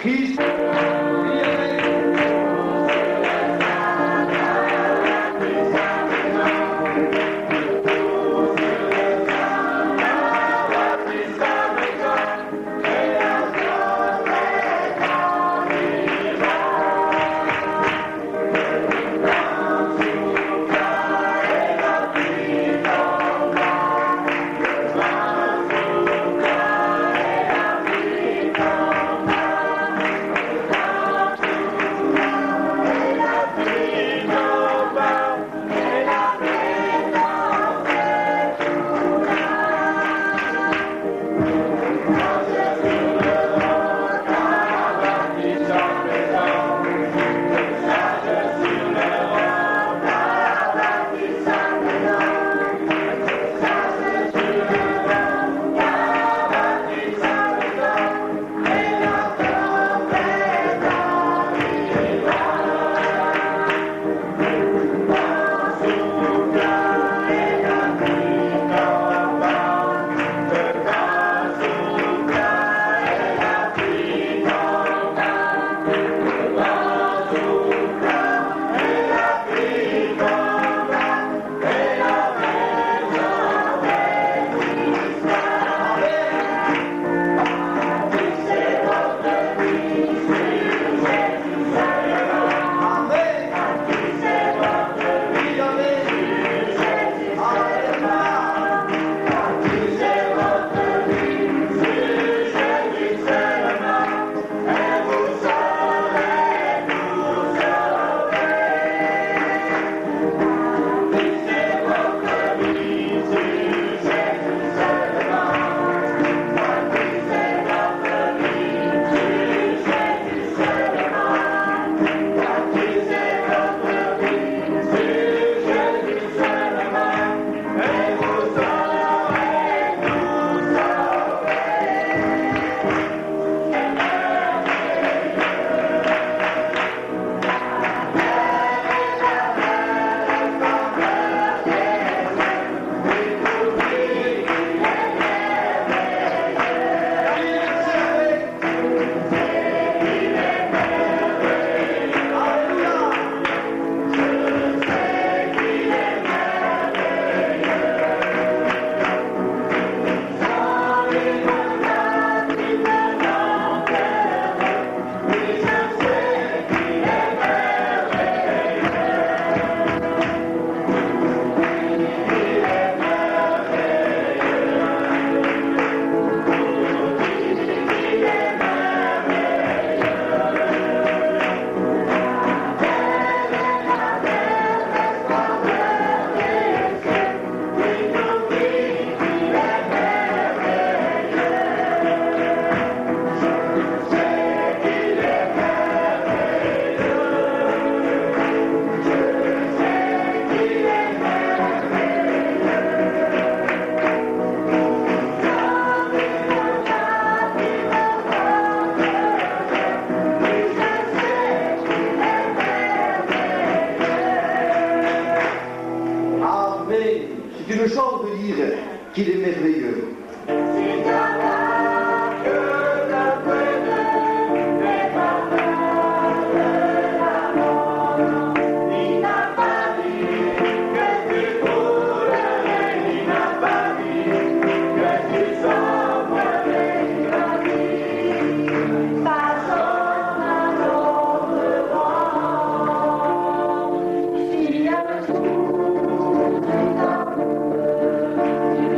Christ. C'est une chose de dire qu'il est merveilleux.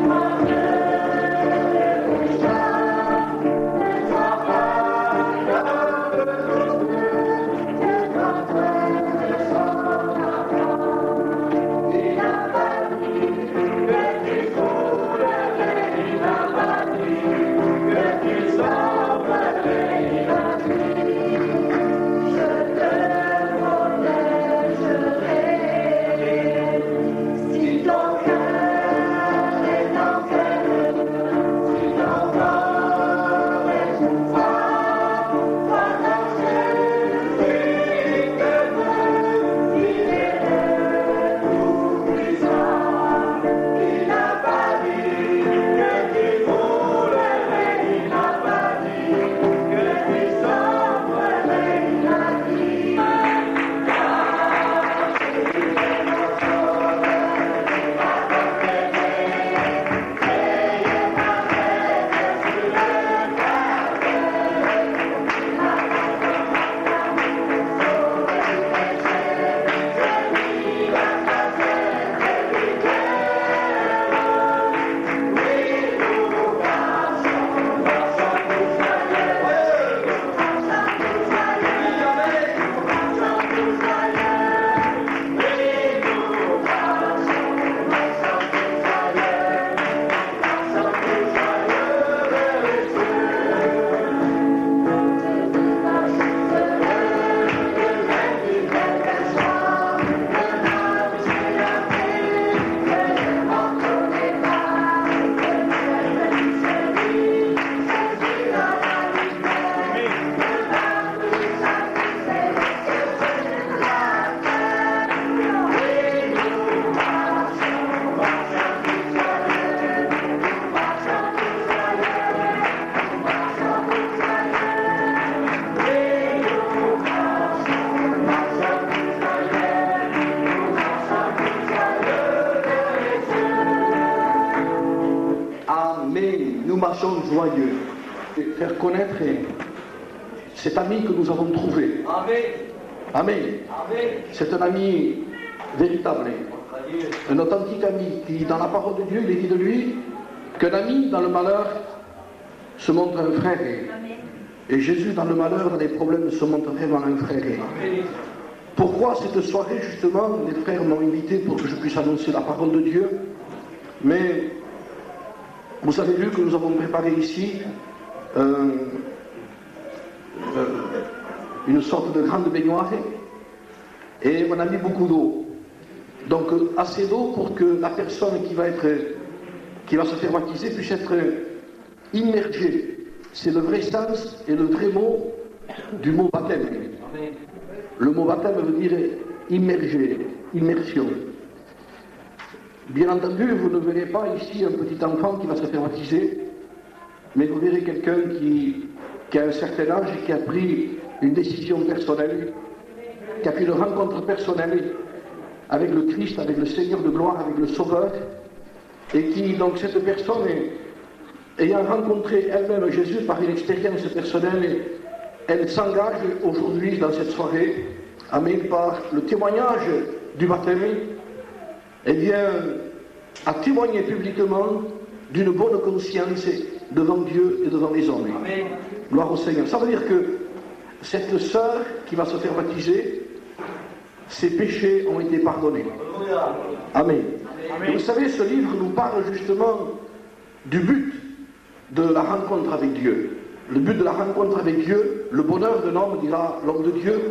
Thank you. sont joyeux. Et faire connaître cet ami que nous avons trouvé. Amen. Amen. Amen. C'est un ami véritable, un authentique ami qui, dans la parole de Dieu, il est dit de lui qu'un ami dans le malheur se montre un frère. Et Jésus, dans le malheur, dans les problèmes, se montre vraiment un frère. Pourquoi cette soirée, justement, les frères m'ont invité pour que je puisse annoncer la parole de Dieu. Mais vous avez vu que nous avons préparé ici une sorte de grande baignoire et on a mis beaucoup d'eau. Donc assez d'eau pour que la personne qui va se faire baptiser puisse être immergée. C'est le vrai sens et le vrai mot du mot baptême. Le mot baptême veut dire immerger, immersion. Bien entendu, vous ne verrez pas ici un petit enfant qui va se faire baptiser, mais vous verrez quelqu'un qui a un certain âge et qui a pris une décision personnelle, qui a fait une rencontre personnelle avec le Christ, avec le Seigneur de gloire, avec le Sauveur, et qui, donc, cette personne, ayant rencontré elle-même Jésus par une expérience personnelle, elle s'engage aujourd'hui dans cette soirée, amen, par le témoignage du baptême, et vient à témoigner publiquement d'une bonne conscience devant Dieu et devant les hommes. Amen. Gloire au Seigneur. Ça veut dire que cette sœur qui va se faire baptiser, ses péchés ont été pardonnés. Amen. Et vous savez, ce livre nous parle justement du but de la rencontre avec Dieu. Le but de la rencontre avec Dieu, le bonheur d'un homme, dira l'homme de Dieu,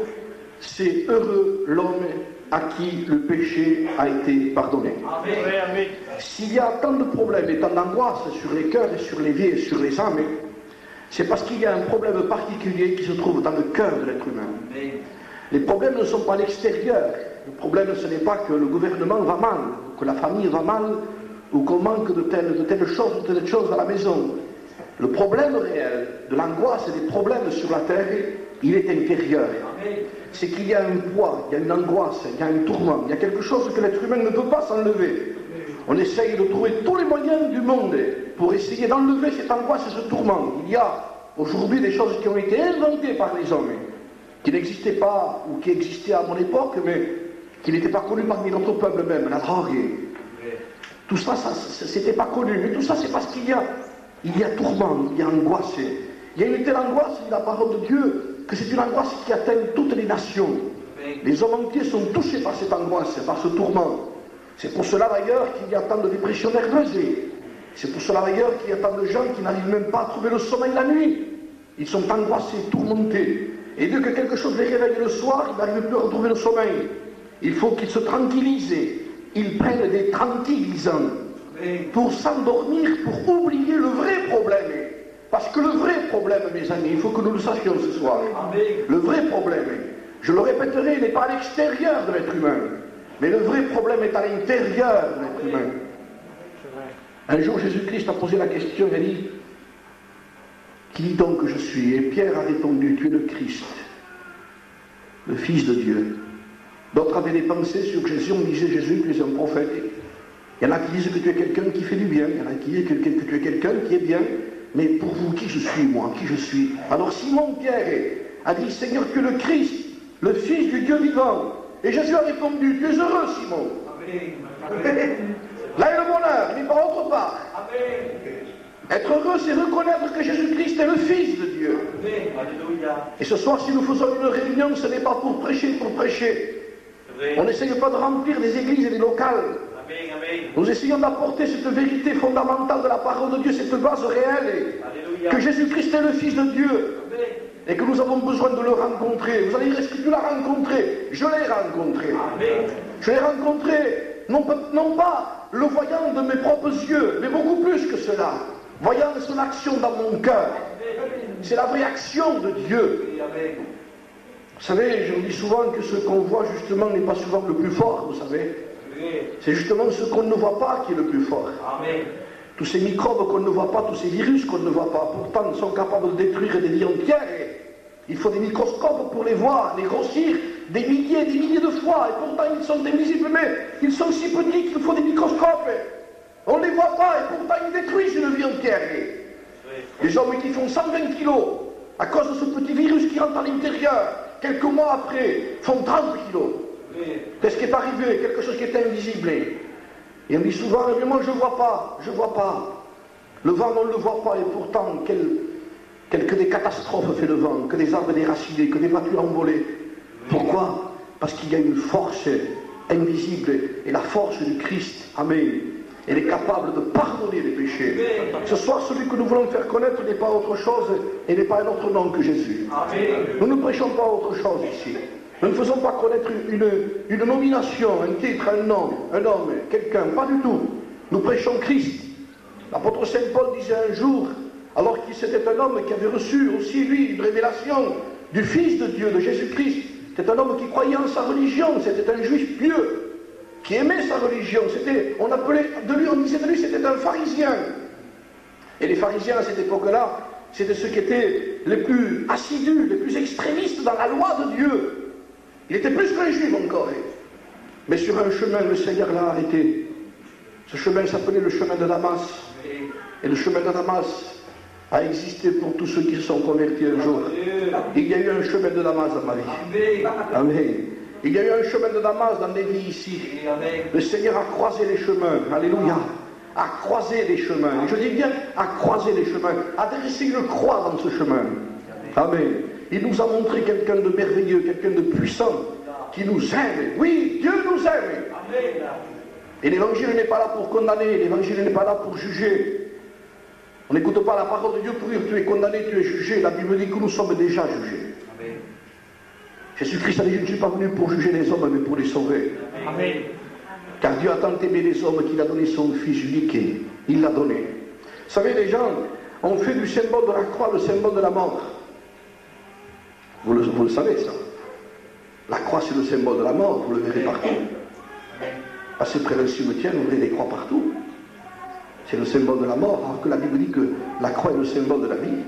c'est heureux l'homme à qui le péché a été pardonné. Amen. S'il y a tant de problèmes et tant d'angoisses sur les cœurs et sur les vies et sur les âmes, c'est parce qu'il y a un problème particulier qui se trouve dans le cœur de l'être humain. Amen. Les problèmes ne sont pas à l'extérieur. Le problème, ce n'est pas que le gouvernement va mal, que la famille va mal, ou qu'on manque de telle chose ou telle chose dans la maison. Le problème réel de l'angoisse et des problèmes sur la terre, il est intérieur. C'est qu'il y a un poids, il y a une angoisse, il y a un tourment, il y a quelque chose que l'être humain ne peut pas s'enlever. On essaye de trouver tous les moyens du monde pour essayer d'enlever cette angoisse et ce tourment. Il y a aujourd'hui des choses qui ont été inventées par les hommes, qui n'existaient pas, ou qui existaient à mon époque, mais qui n'étaient pas connues parmi notre peuple même, la drogue. Tout ça, c'était pas connu. Mais tout ça, c'est parce qu'il y a tourment, il y a angoisse. Il y a une telle angoisse, dit la parole de Dieu, que c'est une angoisse qui atteint toutes les nations. Les hommes entiers sont touchés par cette angoisse, par ce tourment. C'est pour cela d'ailleurs qu'il y a tant de dépressions nerveuses. C'est pour cela d'ailleurs qu'il y a tant de gens qui n'arrivent même pas à trouver le sommeil la nuit. Ils sont angoissés, tourmentés. Et dès que quelque chose les réveille le soir, ils n'arrivent plus à retrouver le sommeil. Il faut qu'ils se tranquillisent. Ils prennent des tranquillisants pour s'endormir, pour oublier le vrai problème. Parce que le vrai problème, mes amis, il faut que nous le sachions ce soir. Le vrai problème, je le répéterai, n'est pas à l'extérieur de l'être humain, mais le vrai problème est à l'intérieur de l'être humain. Un jour, Jésus-Christ a posé la question, il a dit, qui donc je suis? Et Pierre a répondu, tu es le Christ, le Fils de Dieu. D'autres avaient des pensées sur Jésus, on disait, Jésus, tu es un prophète. Il y en a qui disent que tu es quelqu'un qui fait du bien, il y en a qui disent que tu es quelqu'un qui est bien, mais pour vous, qui je suis, moi, qui je suis? Alors Simon-Pierre a dit, Seigneur, tu es le Christ, le Fils du Dieu vivant. Et Jésus a répondu, tu es heureux, Simon. Amen. Là est le bonheur, il n'est pas autre part. Amen. Être heureux, c'est reconnaître que Jésus-Christ est le Fils de Dieu. Amen. Et ce soir, si nous faisons une réunion, ce n'est pas pour prêcher. On n'essaye pas de remplir des églises et des locales. Amen. Nous essayons d'apporter cette vérité fondamentale de la parole de Dieu, cette base réelle, que Jésus-Christ est le Fils de Dieu. Amen. Et que nous avons besoin de le rencontrer. Vous allez dire, est-ce que tu l'as rencontré? Je l'ai rencontré. Amen. Je l'ai rencontré, non pas le voyant de mes propres yeux, mais beaucoup plus que cela. Voyant son action dans mon cœur. C'est la vraie action de Dieu. Amen. Vous savez, je dis souvent que ce qu'on voit justement n'est pas souvent le plus fort, vous savez. C'est justement ce qu'on ne voit pas qui est le plus fort. Amen. Tous ces microbes qu'on ne voit pas, tous ces virus qu'on ne voit pas, pourtant sont capables de détruire des vies entières. Il faut des microscopes pour les voir, les grossir des milliers et des milliers de fois. Et pourtant ils sont invisibles, mais ils sont si petits qu'il faut des microscopes. On ne les voit pas et pourtant ils détruisent une vie entière. Des hommes qui font 120 kilos à cause de ce petit virus qui rentre à l'intérieur. Quelques mois après, font 30 kilos. Qu'est-ce qui est arrivé? Quelque chose qui est invisible. Et on dit souvent, mais moi je ne vois pas, je ne vois pas. Le vent, on ne le voit pas, et pourtant, que des catastrophes fait le vent, que des arbres déracinés, que des voitures envolées. Pourquoi? Parce qu'il y a une force invisible, et la force du Christ, amen, elle est capable de pardonner les péchés. Ce soir, celui que nous voulons faire connaître n'est pas autre chose, et n'est pas un autre nom que Jésus. Nous ne prêchons pas autre chose ici. Nous ne faisons pas connaître une nomination, un titre, un nom, un homme, quelqu'un, pas du tout. Nous prêchons Christ. L'apôtre Saint Paul disait un jour, alors qu'il c'était un homme qui avait reçu aussi lui une révélation du Fils de Dieu, de Jésus-Christ. C'était un homme qui croyait en sa religion, c'était un juif pieux, qui aimait sa religion. On appelait de lui, on disait de lui, c'était un pharisien. Et les pharisiens à cette époque-là, c'était ceux qui étaient les plus assidus, les plus extrémistes dans la loi de Dieu. Il était plus qu'un juif encore. Mais sur un chemin, le Seigneur l'a arrêté. Ce chemin s'appelait le chemin de Damas. Et le chemin de Damas a existé pour tous ceux qui se sont convertis un jour. Il y a eu un chemin de Damas dans ma vie. Amen. Il y a eu un chemin de Damas dans des vies ici. Le Seigneur a croisé les chemins. Alléluia. A croisé les chemins. Et je dis bien, a croisé les chemins. A dressé une croix dans ce chemin. Amen. Il nous a montré quelqu'un de merveilleux, quelqu'un de puissant, qui nous aime. Oui, Dieu nous aime. Et l'évangile n'est pas là pour condamner, l'évangile n'est pas là pour juger. On n'écoute pas la parole de Dieu pour dire tu es condamné, tu es jugé. La Bible dit que nous sommes déjà jugés. Jésus-Christ a dit je ne suis pas venu pour juger les hommes, mais pour les sauver. Amen. Car Dieu a tant aimé les hommes qu'il a donné son Fils unique. Il l'a donné. Vous savez, les gens ont fait du symbole de la croix le symbole de la mort. Vous le savez, ça. La croix, c'est le symbole de la mort, vous le verrez partout. Passez près d'un cimetière, vous verrez des croix partout. C'est le symbole de la mort, alors que la Bible dit que la croix est le symbole de la vie.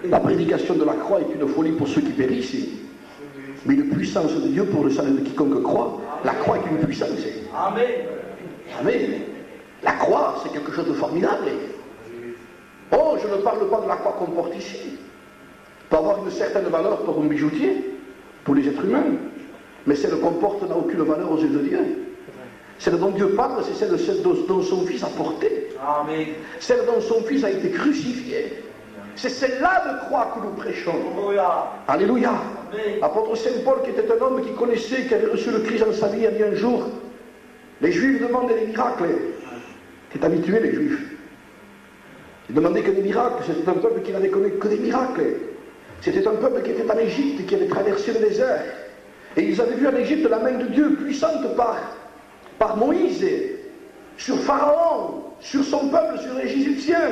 La prédication de la croix est une folie pour ceux qui périssent, mais une puissance de Dieu pour le salut de quiconque croit. La croix est une puissance. Amen. Amen. La croix, c'est quelque chose de formidable. Oh, je ne parle pas de la croix qu'on porte ici. Peut avoir une certaine valeur pour un bijoutier, pour les êtres humains. Mais celle qu'on porte n'a aucune valeur aux yeux de Dieu. Celle dont Dieu parle, c'est celle dont son Fils a porté. Amen. Celle dont son Fils a été crucifié. C'est celle-là de croix que nous prêchons. Alléluia. L'apôtre Saint Paul, qui était un homme qui connaissait, qui avait reçu le Christ dans sa vie, a dit un jour, les Juifs demandaient des miracles. C'est habitué, les Juifs. Ils demandaient que des miracles. C'était un peuple qui n'avait connu que des miracles. C'était un peuple qui était en Égypte, qui avait traversé le désert. Et ils avaient vu en Égypte la main de Dieu puissante par Moïse, sur Pharaon, sur son peuple, sur les Égyptiens.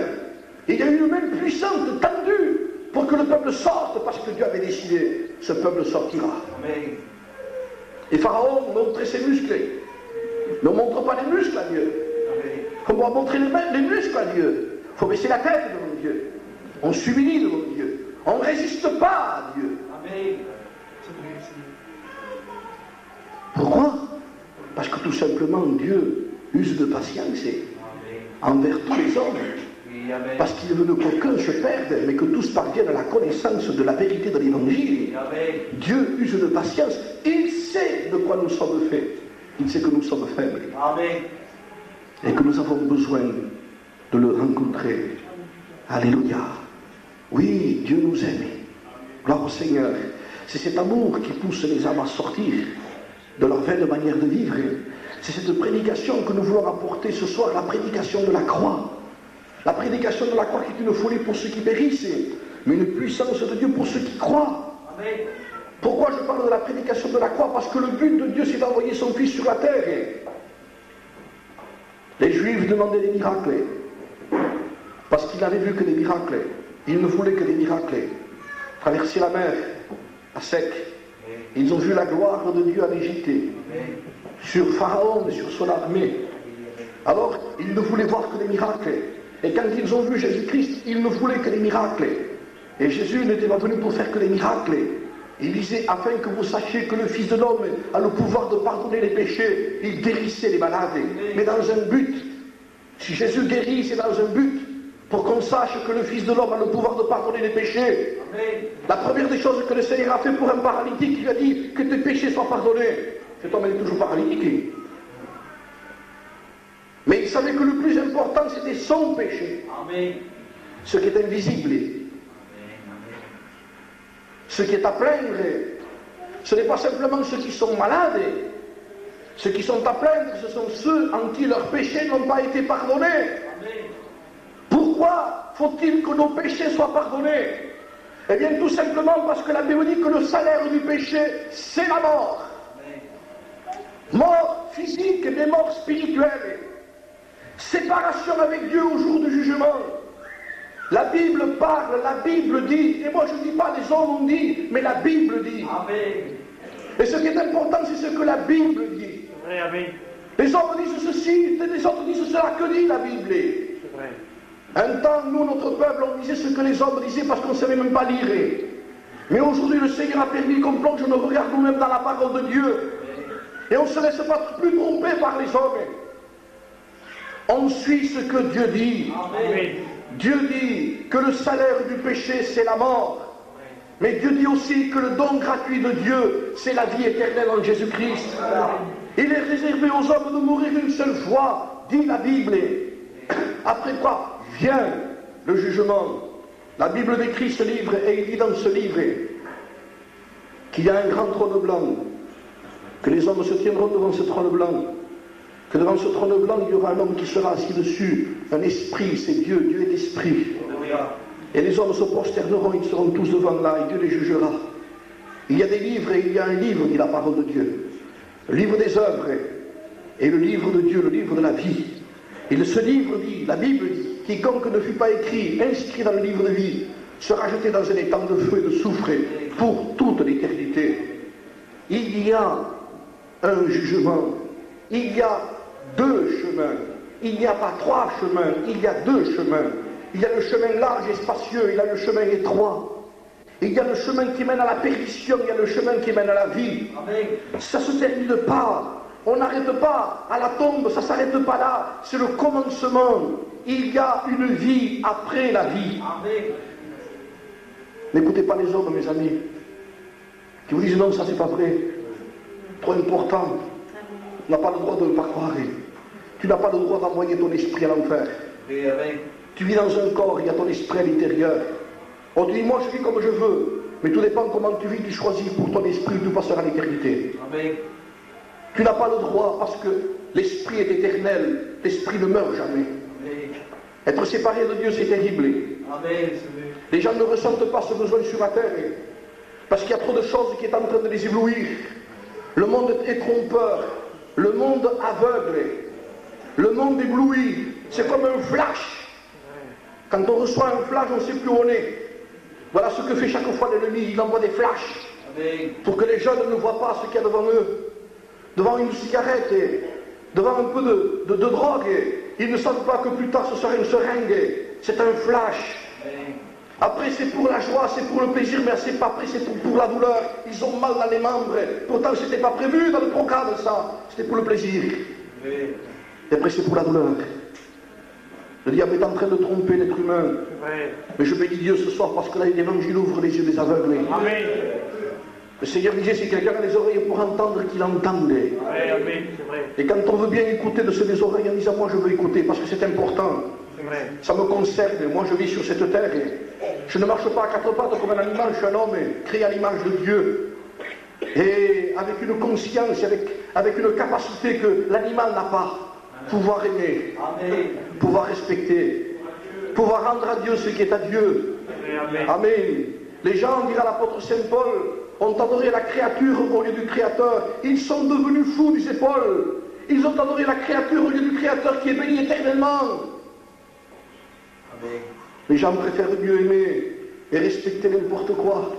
Et il y a eu une main puissante, tendue, pour que le peuple sorte, parce que Dieu avait décidé, ce peuple sortira. Amen. Et Pharaon montrait ses muscles. Mais on ne montre pas les muscles à Dieu. On doit montrer les muscles à Dieu. Il faut baisser la tête devant Dieu. On s'humilie devant Dieu. On ne résiste pas à Dieu. Amen. Pourquoi? Parce que tout simplement Dieu use de patience envers tous les hommes. Parce qu'il ne veut qu'aucun se perde, mais que tous parviennent à la connaissance de la vérité de l'Évangile. Dieu use de patience. Il sait de quoi nous sommes faits. Il sait que nous sommes faibles. Amen. Et que nous avons besoin de le rencontrer. Alléluia. Oui, Dieu nous aime. Gloire au Seigneur. C'est cet amour qui pousse les âmes à sortir de leur vaine manière de vivre. C'est cette prédication que nous voulons apporter ce soir, la prédication de la croix. La prédication de la croix qui est une folie pour ceux qui périssent, mais une puissance de Dieu pour ceux qui croient. Amen. Pourquoi je parle de la prédication de la croix? Parce que le but de Dieu, c'est d'envoyer son Fils sur la terre. Les Juifs demandaient des miracles, parce qu'ils n'avaient vu que des miracles. Ils ne voulaient que des miracles. Traverser la mer à sec. Ils ont vu la gloire de Dieu en Égypte, sur Pharaon et sur son armée. Alors, ils ne voulaient voir que des miracles. Et quand ils ont vu Jésus-Christ, ils ne voulaient que des miracles. Et Jésus n'était pas venu pour faire que des miracles. Il disait, afin que vous sachiez que le Fils de l'homme a le pouvoir de pardonner les péchés. Il guérissait les malades, mais dans un but. Si Jésus guérit, c'est dans un but, pour qu'on sache que le Fils de l'homme a le pouvoir de pardonner les péchés. Amen. La première des choses que le Seigneur a fait pour un paralytique, il lui a dit que tes péchés soient pardonnés. Cet homme est toujours paralytique. Mais il savait que le plus important, c'était son péché. Amen. Ce qui est invisible. Amen. Ce qui est à plaindre, ce n'est pas simplement ceux qui sont malades. Ceux qui sont à plaindre, ce sont ceux en qui leurs péchés n'ont pas été pardonnés. Amen. Pourquoi faut-il que nos péchés soient pardonnés? Eh bien, tout simplement parce que la Bible dit que le salaire du péché, c'est la mort. Mort physique, mais mort spirituelle. Séparation avec Dieu au jour du jugement. La Bible parle, la Bible dit, et moi je ne dis pas les hommes ont dit, mais la Bible dit. Amen. Et ce qui est important, c'est ce que la Bible dit. Vrai, amen. Les hommes disent ceci, les autres disent cela, que dit la Bible? Un temps, nous, notre peuple, on disait ce que les hommes disaient parce qu'on ne savait même pas lire. Mais aujourd'hui, le Seigneur a permis qu'on plonge nos regards nous-mêmes dans la parole de Dieu. Et on ne se laisse pas plus tromper par les hommes. On suit ce que Dieu dit. Amen. Dieu dit que le salaire du péché, c'est la mort. Mais Dieu dit aussi que le don gratuit de Dieu, c'est la vie éternelle en Jésus-Christ. Il est réservé aux hommes de mourir une seule fois, dit la Bible. Après quoi vient le jugement. La Bible décrit ce livre et il dit dans ce livre qu'il y a un grand trône blanc, que les hommes se tiendront devant ce trône blanc, que devant ce trône blanc il y aura un homme qui sera assis dessus, un esprit, c'est Dieu, Dieu est esprit. Et les hommes se prosterneront, ils seront tous devant là et Dieu les jugera. Il y a des livres et il y a un livre, dit la parole de Dieu. Le livre des œuvres et le livre de Dieu, le livre de la vie. Et ce livre dit, la Bible dit, quiconque ne fut pas écrit, inscrit dans le livre de vie, sera jeté dans un étang de feu et de soufre pour toute l'éternité. Il y a un jugement, il y a deux chemins, il n'y a pas trois chemins, il y a deux chemins. Il y a le chemin large et spacieux, il y a le chemin étroit. Il y a le chemin qui mène à la perdition, il y a le chemin qui mène à la vie. Amen. Ça ne se termine pas. On n'arrête pas à la tombe, ça ne s'arrête pas là. C'est le commencement. Il y a une vie après la vie. Amen. N'écoutez pas les hommes, mes amis, qui vous disent non, ça c'est pas vrai. Trop important. Tu n'as pas le droit de ne pas croire. Tu n'as pas le droit d'envoyer ton esprit à l'enfer. Tu vis dans un corps, il y a ton esprit à l'intérieur. On dit, moi je vis comme je veux. Mais tout dépend comment tu vis, tu choisis pour ton esprit, tu passeras l'éternité. Amen. Tu n'as pas le droit parce que l'esprit est éternel, l'esprit ne meurt jamais. Amen. Être séparé de Dieu, c'est terrible. Amen. Les gens ne ressentent pas ce besoin sur la terre parce qu'il y a trop de choses qui sont en train de les éblouir. Le monde est trompeur, le monde aveugle, le monde ébloui. C'est comme un flash. Quand on reçoit un flash, on ne sait plus où on est. Voilà ce que fait chaque fois l'ennemi, il envoie des flashs. Amen. Pour que les jeunes ne voient pas ce qu'il y a devant eux. Devant une cigarette, devant un peu de drogue, ils ne savent pas que plus tard ce sera une seringue. C'est un flash. Amen. Après c'est pour la joie, c'est pour le plaisir, mais c'est pas après, c'est pour la douleur. Ils ont mal dans les membres. Pourtant ce n'était pas prévu dans le programme ça. C'était pour le plaisir. Amen. Et après c'est pour la douleur. Le diable est en train de tromper l'être humain. Ouais. Mais je bénis Dieu ce soir parce que là l'évangile ouvre les yeux des aveugles. Amen. Le Seigneur disait, si quelqu'un a les oreilles pour entendre, qu'il entende. Ouais, amen, c'est vrai. Et quand on veut bien écouter de ceux des oreilles, en disant, moi je veux écouter parce que c'est important. C'est vrai. Ça me concerne, moi je vis sur cette terre. Je ne marche pas à quatre pattes comme un animal, je suis un homme créé à l'image de Dieu. Et avec une conscience, avec une capacité que l'animal n'a pas. Pouvoir aimer, amen. Pouvoir respecter, pouvoir rendre à Dieu ce qui est à Dieu. Amen. Amen. Les gens, dira l'apôtre Saint Paul, ont adoré la créature au lieu du Créateur. Ils sont devenus fous, disait Paul. Ils ont adoré la créature au lieu du Créateur qui est béni éternellement. Amen. Les gens préfèrent mieux aimer et respecter n'importe quoi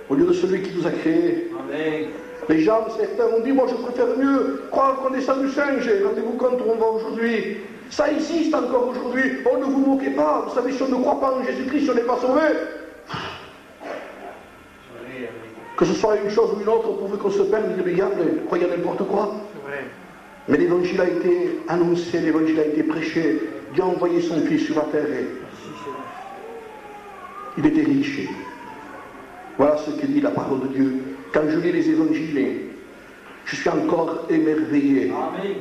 au lieu de celui qui nous a créés. Amen. Les gens, certains ont dit, moi je préfère mieux croire qu'on descend du singe. Rendez-vous compte où on va aujourd'hui. Ça existe encore aujourd'hui. Oh, ne vous moquez pas. Vous savez, si on ne croit pas en Jésus-Christ, on n'est pas sauvé. Que ce soit une chose ou une autre, pourvu qu'on se perde, il y a, croyez à n'importe quoi. Mais l'évangile a été annoncé, l'évangile a été prêché. Dieu a envoyé son Fils sur la terre. Il était riche. Voilà ce que dit la parole de Dieu. Quand je lis les évangiles, je suis encore émerveillé. Amen.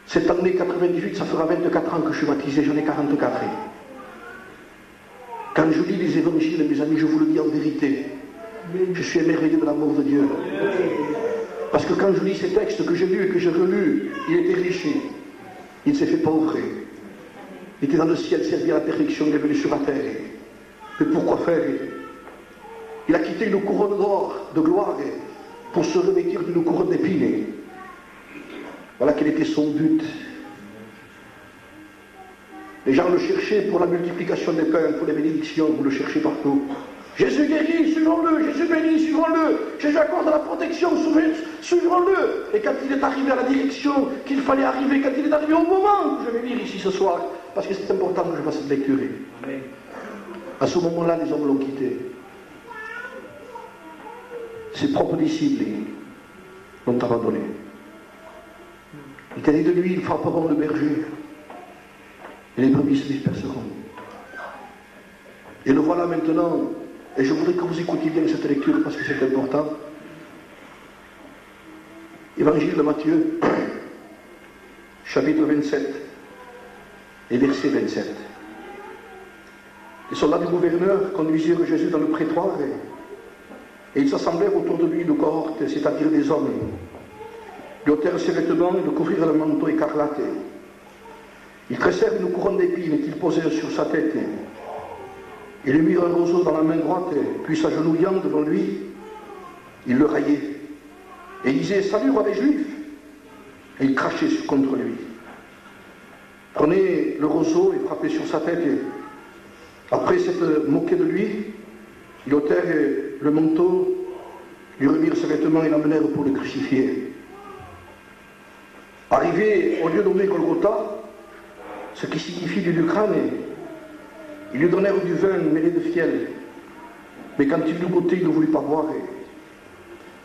Cette année 98, ça fera 24 ans que je suis baptisé, j'en ai 44. Quand je lis les évangiles, mes amis, je vous le dis en vérité, je suis émerveillé de l'amour de Dieu. Parce que quand je lis ces textes que j'ai lus et que j'ai relus, il était riche, il s'est fait pauvre. Il était dans le ciel, servi à la perfection, il est venu sur la terre. Mais pourquoi faire? Il a quitté une couronne d'or, de gloire, pour se revêtir d'une couronne d'épines. Voilà quel était son but. Les gens le cherchaient pour la multiplication des pains, pour les bénédictions, vous le cherchez partout. Jésus guérit, suivons-le, Jésus bénit, suivons-le, Jésus accorde la protection, suivons-le. Et quand il est arrivé à la direction qu'il fallait arriver, quand il est arrivé au moment que je vais lire ici ce soir, parce que c'est important que je fasse cette lecture. Amen. À ce moment-là, les hommes l'ont quitté. Ses propres disciples l'ont abandonné. Il était dit de lui, ils frapperont le berger, et les brebis se disperseront. Et le voilà maintenant, et je voudrais que vous écoutiez bien cette lecture parce que c'est important. Évangile de Matthieu, chapitre 27, et verset 27. Les soldats du gouverneur conduisirent Jésus dans le prétoire, et ils s'assemblèrent autour de lui une cohorte, c'est-à-dire des hommes. Ils ôtèrent ses vêtements et le couvrirent le manteau écarlate. Ils tressèrent une couronne d'épines qu'ils posèrent sur sa tête. Ils lui mirent un roseau dans la main droite, puis s'agenouillant devant lui, ils le raillaient. Et ils disaient « Salut, roi des Juifs !» Et ils crachaient contre lui. Prenaient le roseau et frappaient sur sa tête. Après s'être moqués de lui, ils ôtèrent le manteau, lui remirent ses vêtements et l'emmenèrent pour le crucifier. Arrivé au lieu nommé Golgotha, ce qui signifie du crâne, ils lui donnèrent du vin mêlé de fiel. Mais quand il l'eut goûté, il ne voulut pas boire.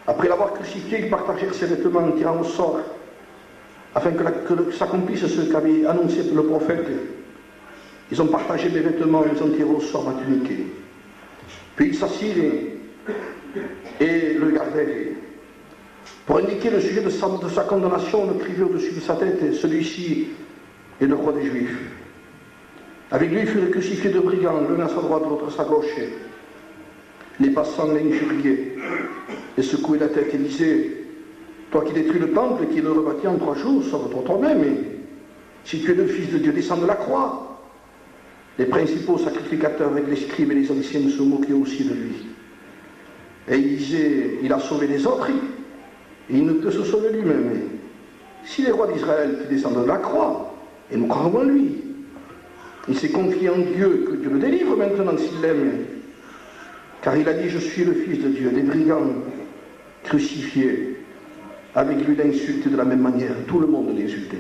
Après l'avoir crucifié, ils partagèrent ses vêtements en tirant au sort, afin que s'accomplisse ce qu'avait annoncé le prophète. Ils ont partagé mes vêtements, ils ont tiré au sort ma tunique. Puis ils s'assirent et le gardèrent. Pour indiquer le sujet de sa condamnation, on écrivait au-dessus de sa tête, celui-ci est le roi des Juifs. Avec lui furent crucifiés deux brigands, l'un à sa droite, l'autre à sa gauche. Les passants l'injuriaient et secouaient la tête et disaient « Toi qui détruis le temple et qui le rebâtis en 3 jours, sauve-toi toi-même. Si tu es le Fils de Dieu, descends de la croix. » Les principaux sacrificateurs avec les scribes et les anciens se moquaient aussi de lui. Et ils disaient « Il a sauvé les autres, et il ne peut se sauver lui-même. Si les rois d'Israël qui descendent de la croix, et nous croyons en lui, il s'est confié en Dieu, que Dieu le délivre maintenant s'il l'aime. Car il a dit, je suis le Fils de Dieu, des brigands crucifiés. Avec lui l'insulté de la même manière, tout le monde l'insultait.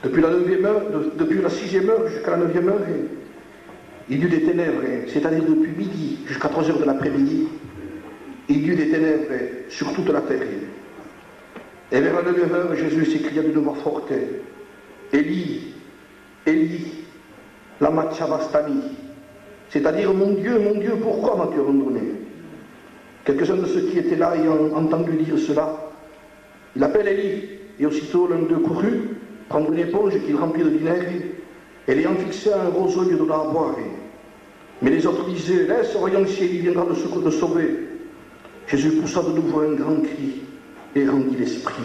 Depuis la 6e heure jusqu'à la 9e heure, il y eut des ténèbres, c'est-à-dire depuis midi jusqu'à 3 heures de l'après-midi, il y eut des ténèbres sur toute la terre. Et vers la 9e heure, Jésus s'écria d'une voix forte, Élie, Élie, lama sabachthani, c'est-à-dire mon Dieu, pourquoi m'as-tu abandonné? Quelques-uns de ceux qui étaient là ayant entendu dire cela, il appelle Élie, et aussitôt l'un d'eux courut, prendre une éponge qu'il remplit de vinaigre, et l'ayant fixé à un roseau, lui donna à boire. Mais les autres disaient, laisse, voyons si Élie viendra de sauver. Jésus poussa de nouveau un grand cri, et rendit l'esprit.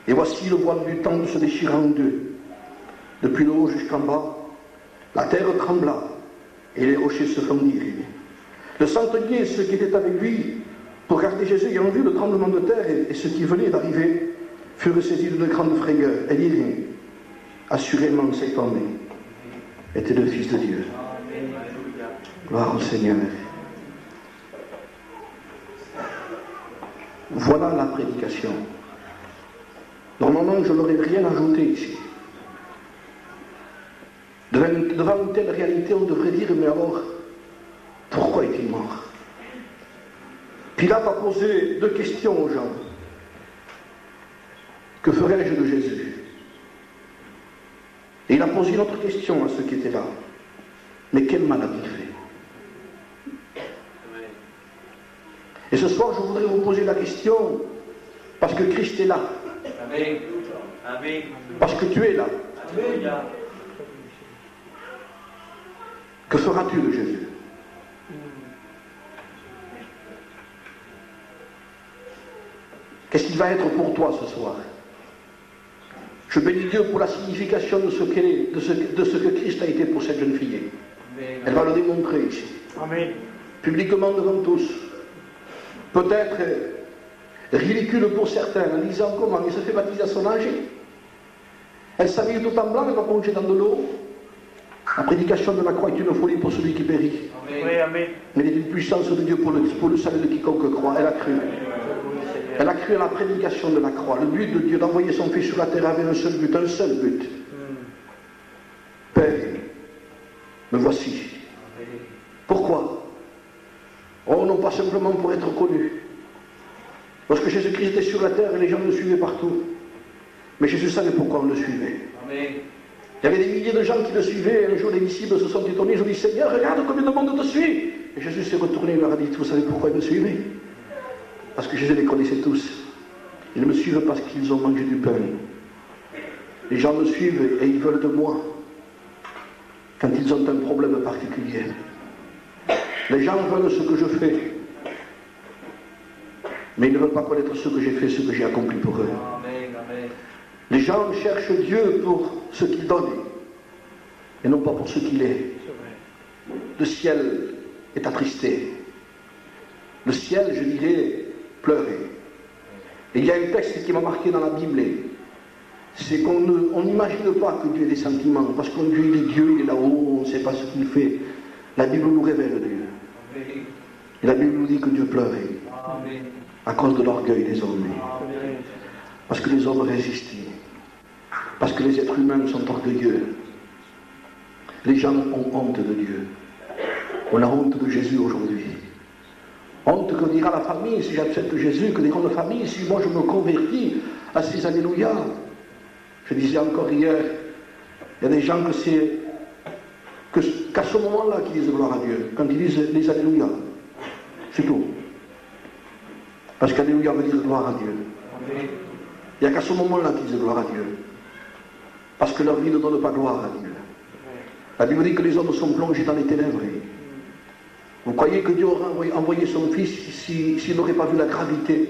Et voici le voile du temple se déchira en deux. Depuis le haut jusqu'en bas, la terre trembla, et les rochers se fondirent. Le centenier et ceux qui étaient avec lui, pour garder Jésus, ayant vu le tremblement de terre et ceux qui venaient d'arriver, furent saisis d'une grande frayeur et dirent, assurément cet homme était le Fils de Dieu. Gloire au Seigneur. Voilà la prédication. Normalement, je n'aurais rien ajouté ici. Devant une telle réalité, on devrait dire, mais alors, pourquoi est-il mort? Pilate a posé 2 questions aux gens. Que ferais-je de Jésus? Et il a posé une autre question à ceux qui étaient là. Mais quel mal a-t-il fait? Et ce soir, je voudrais vous poser la question, parce que Christ est là. Amen. Amen. Parce que tu es là. Amen. Que feras-tu de Jésus? Qu'est-ce qu'il va être pour toi ce soir? Je bénis Dieu pour la signification de ce que Christ a été pour cette jeune fille. Amen. Elle va le démontrer ici. Amen. Publiquement devant tous. Peut-être ridicule pour certains, en disant comment il se fait baptiser à son âge. Elle s'habille tout en blanc, elle va plonger dans de l'eau. La prédication de la croix est une folie pour celui qui périt. Amen. Oui, amen. Mais elle est une puissance de Dieu pour le salut de quiconque croit. Elle a cru. Elle a cru à la prédication de la croix. Le but de Dieu d'envoyer son Fils sur la terre avait un seul but. Père, me voici. Pourquoi? Oh, non pas simplement pour être connu. Lorsque Jésus-Christ était sur la terre, les gens le suivaient partout. Mais Jésus savait pourquoi on le suivait. Amen. Il y avait des milliers de gens qui le suivaient, et un jour les disciples se sont étonnés, ils ont dit, Seigneur, regarde combien de monde te suit. Et Jésus s'est retourné et leur a dit, vous savez pourquoi ils me suivaient? Parce que Jésus les connaissait tous. Ils me suivent parce qu'ils ont mangé du pain. Les gens me suivent et ils veulent de moi quand ils ont un problème particulier. Les gens veulent ce que je fais, mais ils ne veulent pas connaître ce que j'ai fait, ce que j'ai accompli pour eux. Amen. Amen. Les gens cherchent Dieu pour ce qu'il donne et non pas pour ce qu'il est. Le ciel est attristé. Le ciel, je dirais, pleurait. Et il y a un texte qui m'a marqué dans la Bible, c'est qu'on n'imagine pas que Dieu ait des sentiments, parce qu'on dit il est Dieu, il est là-haut, on ne sait pas ce qu'il fait. La Bible nous révèle Dieu. Amen. Et la Bible nous dit que Dieu pleurait Amen. à cause de l'orgueil des hommes. Amen. Parce que les hommes résistaient. Parce que les êtres humains sont orgueilleux. Les gens ont honte de Dieu. On a honte de Jésus aujourd'hui. Honte que dira la famille si j'accepte Jésus, que diront la famille si moi je me convertis à ces Alléluia. Je disais encore hier, il y a des gens qu'à ce moment-là qu'ils disent gloire à Dieu, quand ils disent les Alléluia. C'est tout. Parce qu'Alléluia veut dire gloire à Dieu. Amen. Il n'y a qu'à ce moment-là qu'ils disent gloire à Dieu. Parce que leur vie ne donne pas gloire à Dieu. La Bible dit que les hommes sont plongés dans les ténèbres. Vous croyez que Dieu aurait envoyé son Fils s'il n'aurait pas vu la gravité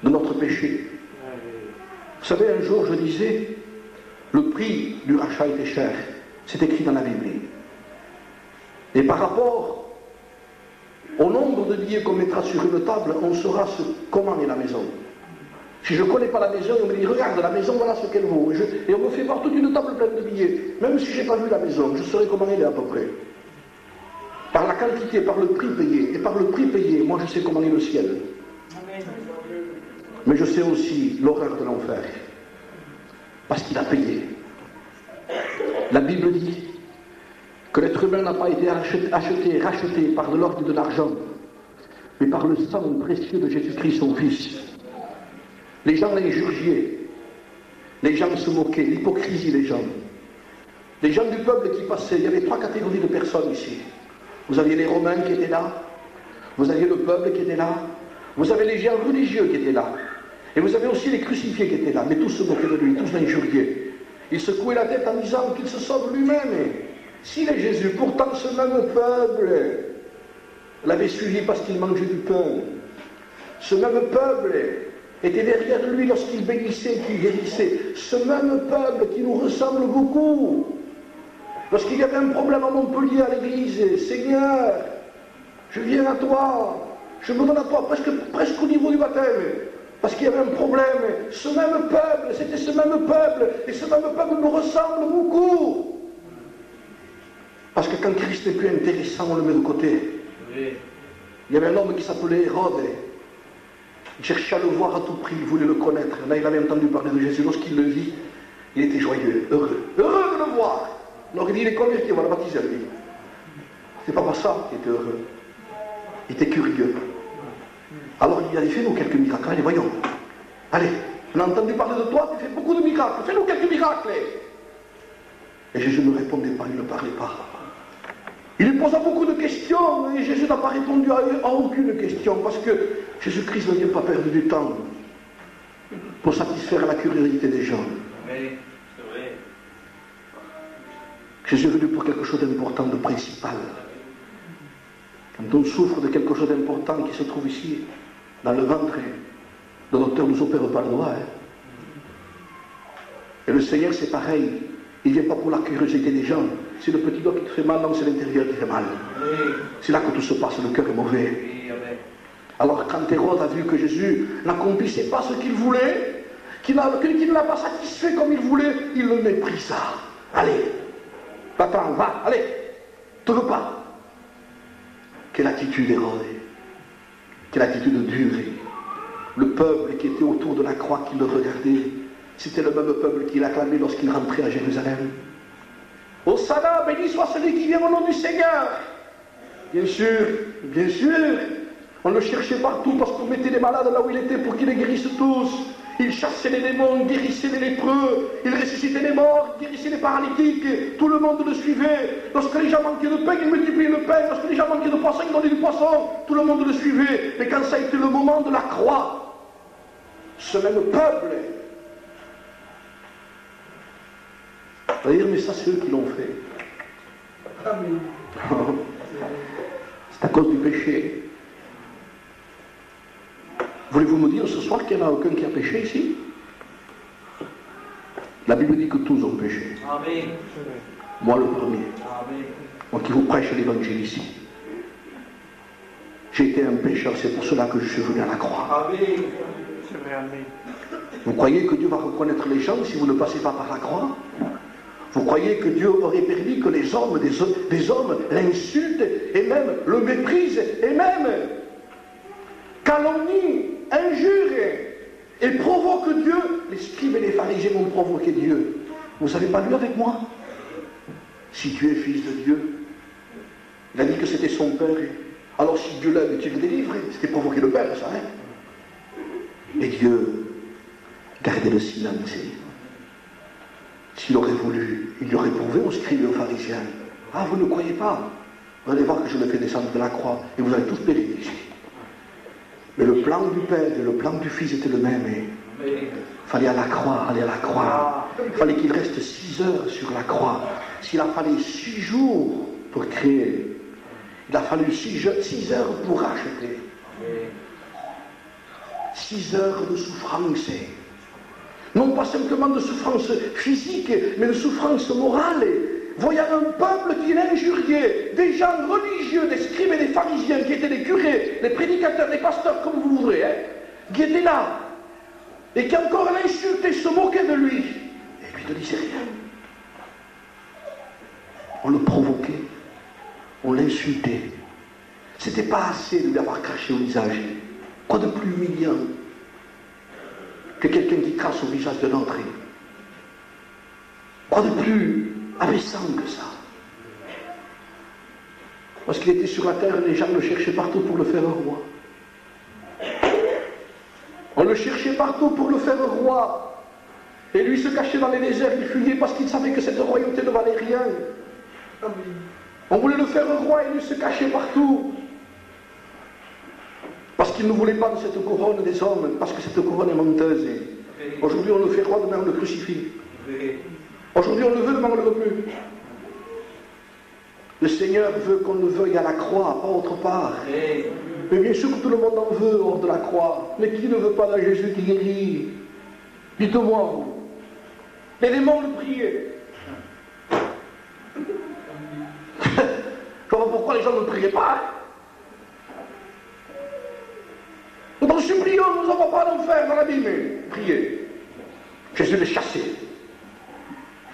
de notre péché? Vous savez, un jour je disais, le prix du rachat était cher. C'est écrit dans la Bible. Et par rapport au nombre de billets qu'on mettra sur une table, on saura comment est la maison. Si je ne connais pas la maison, on me dit, regarde, la maison, voilà ce qu'elle vaut. Et on me fait voir toute une table pleine de billets. Même si je n'ai pas vu la maison, je saurai comment elle est à peu près. Par la quantité, par le prix payé. Et par le prix payé, moi je sais comment est le ciel. Amen. Mais je sais aussi l'horreur de l'enfer. Parce qu'il a payé. La Bible dit que l'être humain n'a pas été racheté par de l'or et de l'argent, mais par le sang précieux de Jésus-Christ, son Fils. Les gens l'injuriaient. Les gens se moquaient. L'hypocrisie des gens. Les gens du peuple qui passaient. Il y avait 3 catégories de personnes ici. Vous aviez les Romains qui étaient là. Vous aviez le peuple qui était là. Vous avez les gens religieux qui étaient là. Et vous avez aussi les crucifiés qui étaient là. Mais tous se moquaient de lui, tous l'injuriaient. Il secouait la tête en disant qu'il se sauve lui-même. S'il est Jésus, pourtant ce même peuple l'avait suivi parce qu'il mangeait du pain. Ce même peuple était derrière lui lorsqu'il bénissait, qu'il guérissait. Ce même peuple qui nous ressemble beaucoup. Lorsqu'il y avait un problème à Montpellier à l'église, Seigneur, je viens à toi, je me donne à toi presque au niveau du baptême, parce qu'il y avait un problème. Ce même peuple, c'était ce même peuple, et ce même peuple nous ressemble beaucoup. Parce que quand Christ n'est plus intéressant, on le met de côté. Oui. Il y avait un homme qui s'appelait Hérode. Il cherchait à le voir à tout prix, il voulait le connaître. Là, il avait entendu parler de Jésus. Lorsqu'il le vit, il était joyeux, heureux. Heureux de le voir. Alors il dit, il est converti, on va le baptiser, lui. C'est pas pour ça qu'il était heureux. Il était curieux. Alors il a dit, fais-nous quelques miracles, allez, voyons. Allez, On a entendu parler de toi, tu fais beaucoup de miracles. Fais-nous quelques miracles. Et Jésus ne répondait pas, il ne parlait pas. Il lui posa beaucoup de questions et Jésus n'a pas répondu à aucune question parce que Jésus-Christ ne vient pas perdre du temps pour satisfaire la curiosité des gens. Amen. C'est vrai. Jésus est venu pour quelque chose d'important, de principal. Quand on souffre de quelque chose d'important qui se trouve ici, dans le ventre, le docteur ne nous opère pas le doigt. Et le Seigneur, c'est pareil. Il ne vient pas pour la curiosité des gens. C'est le petit doigt qui te fait mal, non, c'est l'intérieur qui fait mal. C'est là que tout se passe, le cœur est mauvais. Alors quand Hérode a vu que Jésus n'accomplissait pas ce qu'il voulait, qu'il ne l'a pas satisfait comme il voulait, il le méprisa. Allez, va-t'en, va, allez, te veux pas. Quelle attitude Hérode, quelle attitude dure. Le peuple qui était autour de la croix, qui le regardait, c'était le même peuple qui l'acclamait lorsqu'il rentrait à Jérusalem. Hosanna, béni soit celui qui vient au nom du Seigneur. Bien sûr, on le cherchait partout parce qu'on mettait les malades là où il était pour qu'ils les guérissent tous. Il chassait les démons, guérissait les lépreux, il ressuscitait les morts, guérissait les paralytiques, tout le monde le suivait. Lorsque les gens manquaient de pain, il multipliait le pain. Lorsque les gens manquaient de poisson, il donnait du poisson. Tout le monde le suivait. Mais quand ça a été le moment de la croix, ce même peuple, on va dire, mais ça c'est eux qui l'ont fait. Amen. C'est à cause du péché. Voulez-vous me dire ce soir qu'il n'y en a aucun qui a péché ici? La Bible dit que tous ont péché. Amen. Moi le premier. Amen. Moi qui vous prêche l'évangile ici. J'ai été un pécheur, c'est pour cela que je suis venu à la croix. Amen. C'est vrai, amen. Vous croyez que Dieu va reconnaître les gens si vous ne passez pas par la croix? Vous croyez que Dieu aurait permis que les hommes, des hommes l'insultent et même le méprisent et même calomnient, injurent et provoquent Dieu? Les scribes et les pharisiens ont provoqué Dieu. Vous n'avez pas lu avec moi? Si tu es fils de Dieu, il a dit que c'était son Père. Alors si Dieu l'aime, tu le délivres. C'était provoquer le Père, ça. Et Dieu gardait le silence. S'il aurait voulu, il y aurait prouvé aux scribes et aux pharisiens. Ah, vous ne croyez pas? Vous allez voir que je le fais descendre de la croix et vous allez tous périr ici. Mais le plan du Père et le plan du Fils était le même. Il fallait aller à la croix. Il fallait qu'il reste 6 heures sur la croix. S'il a fallu 6 jours pour créer, il a fallu 6 heures pour racheter. 6 heures de souffrance. Non pas simplement de souffrance physique, mais de souffrance morale. Voyant un peuple qui l'injuriait, des gens religieux, des scribes et des pharisiens, qui étaient les curés, les prédicateurs, les pasteurs, comme vous voudrez, qui étaient là, et qui encore l'insultaient, se moquaient de lui, et lui ne disait rien. On le provoquait, on l'insultait. C'était pas assez de lui avoir craché au visage. Quoi de plus humiliant que quelqu'un qui crache au visage d'un autre? Quoi de plus abaissant que ça? Parce qu'il était sur la terre, les gens le cherchaient partout pour le faire roi. On le cherchait partout pour le faire roi. Et lui se cachait dans les déserts, il fuyait parce qu'il savait que cette royauté ne valait rien. On voulait le faire roi et lui se cachait partout. Parce qu'il ne voulait pas de cette couronne des hommes, parce que cette couronne est menteuse. Aujourd'hui on le fait roi, demain on le crucifie. Aujourd'hui on le veut, demain on ne le veut plus. Le Seigneur veut qu'on le veuille à la croix, pas autre part. Mais bien sûr que tout le monde en veut hors de la croix. Mais qui ne veut pas d'un Jésus qui guérit? Dites-moi vous. Les démons le priaient. Je vois pourquoi les gens ne priaient pas. Nous t'en supplions, nous n'avons pas d'enfer dans la Bible. Priez. Jésus les chassait.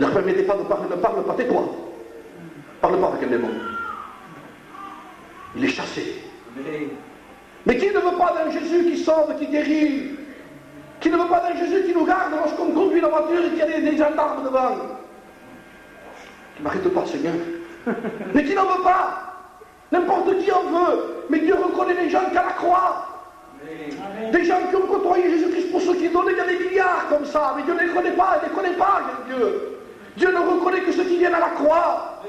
Ne leur permettez pas de parler, ne parle pas, tais-toi. Parle pas avec un démon. Il les chassait. Mais qui ne veut pas d'un Jésus qui sauve, qui guérit? Qui ne veut pas d'un Jésus qui nous garde lorsqu'on conduit la voiture et qu'il y a des gendarmes devant? Tu m'arrêtes pas, Seigneur. Mais qui n'en veut pas? N'importe qui en veut. Mais Dieu reconnaît les gens qu'à la croix. Des gens qui ont côtoyé Jésus-Christ pour ceux qui donnent, il y a des milliards comme ça, mais Dieu ne les connaît pas, il ne les connaît pas, Dieu. Dieu ne reconnaît que ceux qui viennent à la croix.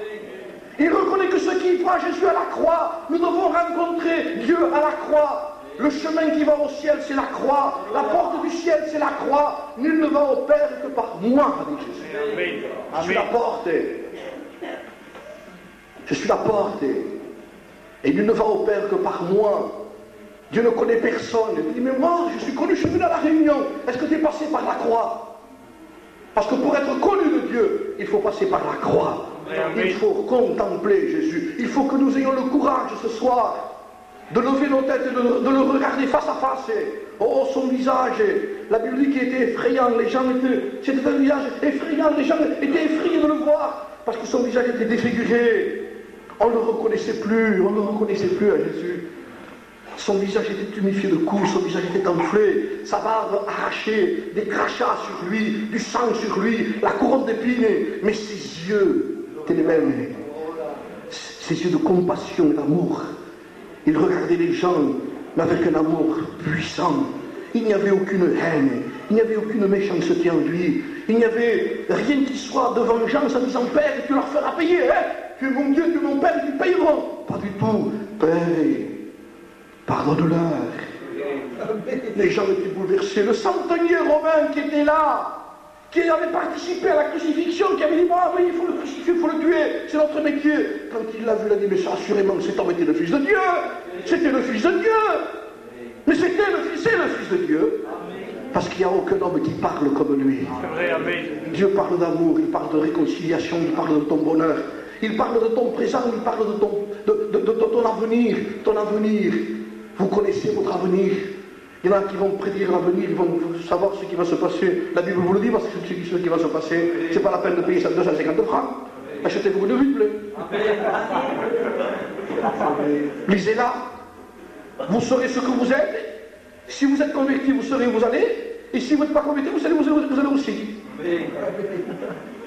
Il reconnaît que ceux qui voient Jésus à la croix. Nous devons rencontrer Dieu à la croix. Le chemin qui va au ciel, c'est la croix. La porte du ciel, c'est la croix. Nul ne va au Père que par moi, dit Jésus. Je suis la porte. Je suis la porte. Et nul ne va au Père que par moi. Dieu ne connaît personne. Il dit, mais moi, je suis connu, je suis venu à la réunion. Est-ce que tu es passé par la croix? Parce que pour être connu de Dieu, il faut passer par la croix. Il faut contempler Jésus. Il faut que nous ayons le courage ce soir de lever nos têtes et de le regarder face à face. Oh, son visage, la Bible dit qu'il était effrayant. Les gens c'était un visage effrayant. Les gens étaient effrayés de le voir parce que son visage était défiguré. On ne le reconnaissait plus. On ne le reconnaissait plus à Jésus. Son visage était tuméfié de coups, son visage était enflé, sa barbe arrachée, des crachats sur lui, du sang sur lui, la couronne d'épines. Mais ses yeux étaient les mêmes. Ses yeux de compassion et d'amour. Il regardait les gens, mais avec un amour puissant. Il n'y avait aucune haine, il n'y avait aucune méchanceté en lui. Il n'y avait rien qui soit de vengeance en disant, Père, tu leur feras payer, hein? Tu es mon Dieu, tu es mon Père, ils payeront. Pas du tout. Père, pardonne-leur. Les gens étaient bouleversés. Le centenier romain qui était là, qui avait participé à la crucifixion, qui avait dit, bon, oui, il faut le crucifier, il faut le tuer, c'est notre métier. Quand il l'a vu, il a dit, mais assurément, cet homme était le Fils de Dieu. C'était le Fils de Dieu. Mais c'est le Fils de Dieu. Parce qu'il n'y a aucun homme qui parle comme lui. Dieu parle d'amour, il parle de réconciliation, il parle de ton bonheur. Il parle de ton présent, il parle de ton avenir. Ton avenir. Vous connaissez votre avenir. Il y en a qui vont prédire l'avenir, ils vont savoir ce qui va se passer. La Bible vous le dit, parce que ce qui va se passer, c'est pas la peine de payer 250 francs. Achetez-vous une Bible. Lisez-la. Vous saurez ce que vous êtes. Si vous êtes converti, vous saurez où vous allez. Et si vous n'êtes pas converti, vous allez aussi.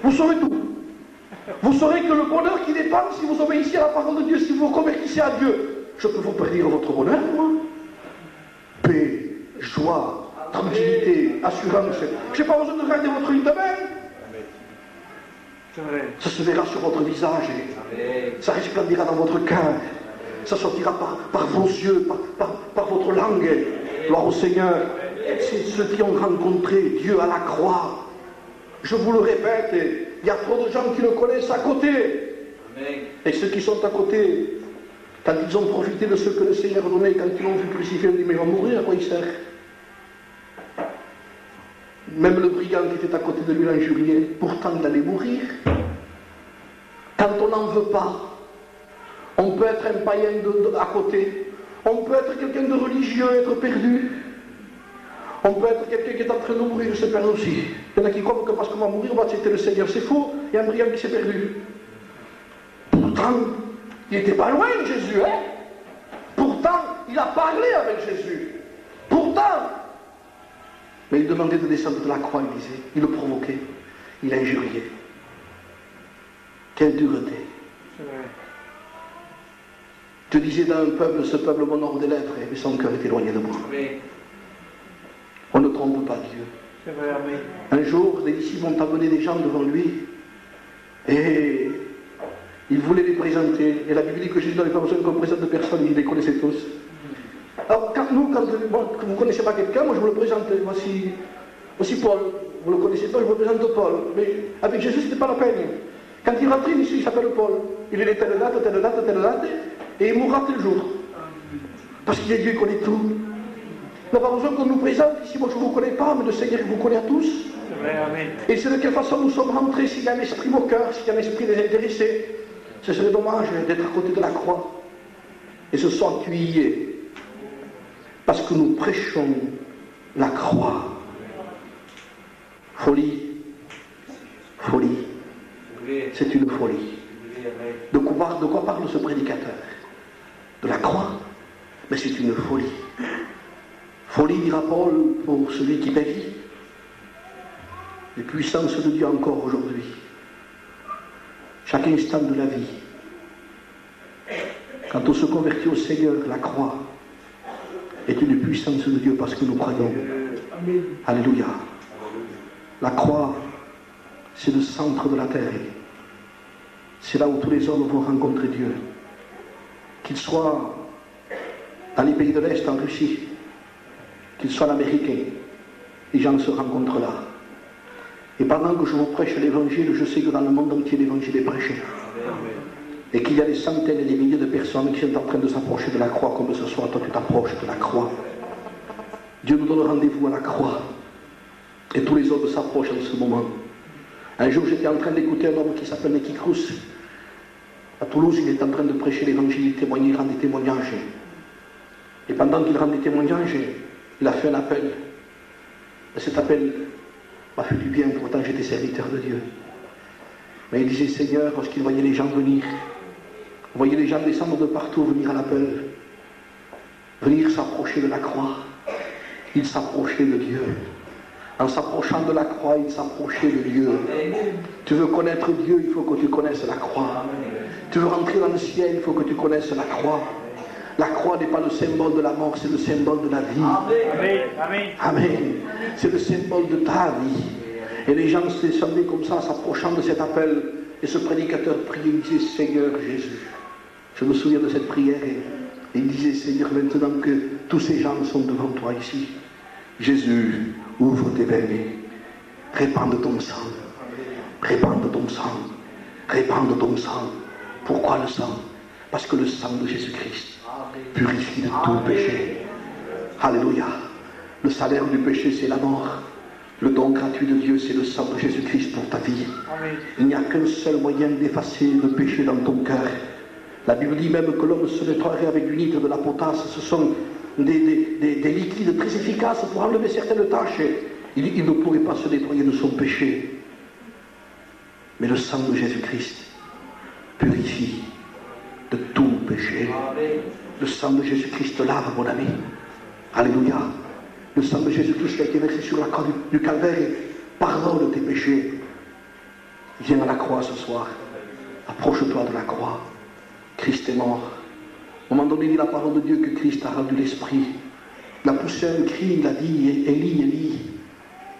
Vous saurez tout. Vous saurez que le bonheur qui dépend si vous obéissez à la parole de Dieu, si vous vous convertissez à Dieu. Je peux vous prédire votre bonheur, moi. Paix, joie, tranquillité, assurance. Je n'ai pas besoin de regarder votre ligne de main. Ça se verra sur votre visage. Ça resplendira dans votre cœur. Ça sortira par vos yeux, par votre langue. Gloire au Seigneur. C'est ceux qui ont rencontré Dieu à la croix. Je vous le répète, il y a trop de gens qui le connaissent à côté. Et ceux qui sont à côté, quand ils ont profité de ce que le Seigneur donnait, quand ils l'ont vu crucifié, ils ont dit, mais il va mourir, à quoi il sert? Même le brigand qui était à côté de lui l'injuriait, pourtant il allait mourir. Quand on n'en veut pas, on peut être un païen à côté, on peut être quelqu'un de religieux et être perdu. On peut être quelqu'un qui est en train de mourir et se perdre aussi. Il y en a qui croient que parce qu'on va mourir, on va accepter le Seigneur. C'est faux, il y a un brigand qui s'est perdu. Pourtant, il n'était pas loin de Jésus, hein? Pourtant, il a parlé avec Jésus. Pourtant. Mais il demandait de descendre de la croix, il disait. Il le provoquait. Il injuriait. Quelle dureté. Je disais dans un peuple, ce peuple m'honore des lèvres, mais son cœur est éloigné de moi. On ne trompe pas Dieu. Un jour, les disciples ont amené des gens devant lui et il voulait les présenter. Et la Bible dit que Jésus n'avait pas besoin qu'on présente de personne, il les connaissait tous. Alors, quand vous ne connaissez pas quelqu'un, moi je vous le présente. Voici Paul. Vous le connaissez pas, je vous présente Paul. Mais avec Jésus, ce n'était pas la peine. Quand il rentrait ici, il s'appelle Paul. Il est telle date, telle date, telle date, et il mourra tel jour. Parce qu'il est Dieu, il connaît tout. Il n'a pas besoin qu'on nous présente ici. Moi, je ne vous connais pas, mais le Seigneur vous connaît à tous. Et c'est de quelle façon nous sommes rentrés. S'il y a un esprit moqueur, s'il y a un esprit désintéressé, ce serait dommage d'être à côté de la croix et se s'entuyer parce que nous prêchons la croix. Folie. Folie. C'est une folie. De quoi parle ce prédicateur? De la croix. Mais c'est une folie. Folie, dira Paul, pour celui qui périt. Les puissances de Dieu encore aujourd'hui. Chaque instant de la vie. Quand on se convertit au Seigneur, la croix est une puissance de Dieu parce que nous croyons. Alléluia. La croix, c'est le centre de la terre. C'est là où tous les hommes vont rencontrer Dieu. Qu'ils soient dans les pays de l'Est, en Russie, qu'ils soient américains, les gens se rencontrent là. Et pendant que je vous prêche l'évangile, je sais que dans le monde entier, l'évangile est prêché. Et qu'il y a des centaines et des milliers de personnes qui sont en train de s'approcher de la croix, comme ce soir, toi tu t'approches de la croix. Dieu nous donne rendez-vous à la croix. Et tous les hommes s'approchent en ce moment. Un jour, j'étais en train d'écouter un homme qui s'appelle Neki Cruz. À Toulouse, il est en train de prêcher l'évangile, il rend des témoignages. Et pendant qu'il rend des témoignages, il a fait un appel. Et cet appel m'a fait du bien, pourtant j'étais serviteur de Dieu. Mais il disait, Seigneur, lorsqu'il voyait les gens venir, on voyait les gens descendre de partout, venir à l'appel, venir s'approcher de la croix, il s'approchait de Dieu. En s'approchant de la croix, il s'approchait de Dieu. Tu veux connaître Dieu, il faut que tu connaisses la croix. Tu veux rentrer dans le ciel, il faut que tu connaisses la croix. La croix n'est pas le symbole de la mort, c'est le symbole de la vie. Amen. Amen. Amen. C'est le symbole de ta vie. Et les gens se descendaient comme ça, s'approchant de cet appel. Et ce prédicateur priait, il disait, Seigneur Jésus. Je me souviens de cette prière. Et il disait, Seigneur, maintenant que tous ces gens sont devant toi ici, Jésus, ouvre tes veines, répande ton sang, répande ton sang, répande ton sang. Pourquoi le sang? Parce que le sang de Jésus-Christ purifie de tout péché. Alléluia. Le salaire du péché, c'est la mort. Le don gratuit de Dieu, c'est le sang de Jésus-Christ pour ta vie. Il n'y a qu'un seul moyen d'effacer le péché dans ton cœur. La Bible dit même que l'homme se nettoierait avec du nitre, de la potasse. Ce sont des liquides très efficaces pour enlever certaines tâches. Il ne pourrait pas se nettoyer de son péché. Mais le sang de Jésus-Christ purifie de tout péché. Le sang de Jésus-Christ lave, mon ami. Alléluia. Le sang de Jésus-Christ qui a été versé sur la croix du calvaire pardonne tes péchés. Viens à la croix ce soir. Approche-toi de la croix. Christ est mort. À un moment donné, il dit la parole de Dieu que Christ a rendu l'esprit. Il a poussé un cri, il a dit, Élie, Élie,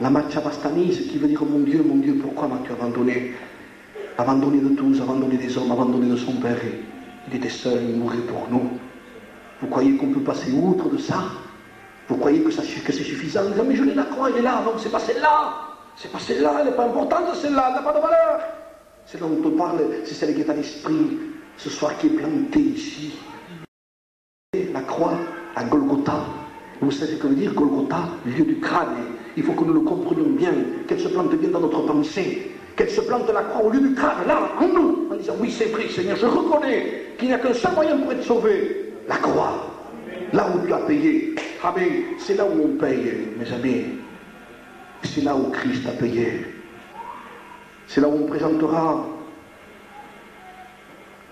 lama sabachthani, ce qui veut dire, mon Dieu, pourquoi m'as-tu abandonné? Abandonné de tous, abandonné des hommes, abandonné de son Père. Il était seul, il mourait pour nous. Vous croyez qu'on peut passer outre de ça? Vous croyez que c'est suffisant? Vous dites, mais je l'ai la croix, elle est là. Non, c'est pas celle-là. C'est pas celle-là, elle n'est pas importante, celle-là, elle n'a pas de valeur. Celle dont on parle, c'est celle qui est à l'esprit, ce soir qui est plantée ici. La croix à Golgotha. Vous savez ce que veut dire Golgotha, lieu du crâne. Il faut que nous le comprenions bien, qu'elle se plante bien dans notre pensée, qu'elle se plante la croix au lieu du crâne, là, en nous, en disant, oui c'est vrai Seigneur, je reconnais qu'il n'y a qu'un seul moyen pour être sauvé, la croix. Là où tu as payé. Amen. C'est là où on paye, mes amis. C'est là où Christ a payé. C'est là où on présentera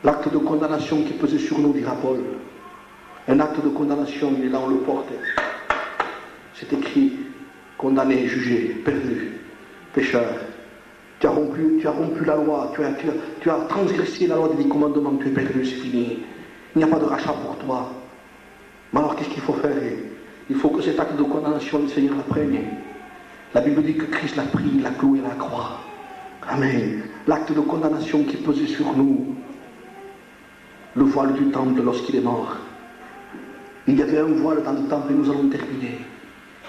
l'acte de condamnation qui pesait sur nous, dira Paul. Un acte de condamnation, il est là, on le porte. C'est écrit, condamné, jugé, perdu, pécheur. Tu as rompu la loi, tu as transgressé la loi des 10 commandements, tu es perdu, c'est fini. Il n'y a pas de rachat pour toi. Mais alors qu'est-ce qu'il faut faire? Il faut que cet acte de condamnation, le Seigneur l'apprenne. La Bible dit que Christ l'a pris, il l'a cloué à la croix. Amen. L'acte de condamnation qui pesait sur nous, le voile du temple lorsqu'il est mort. Il y avait un voile dans le temple, et nous allons terminer.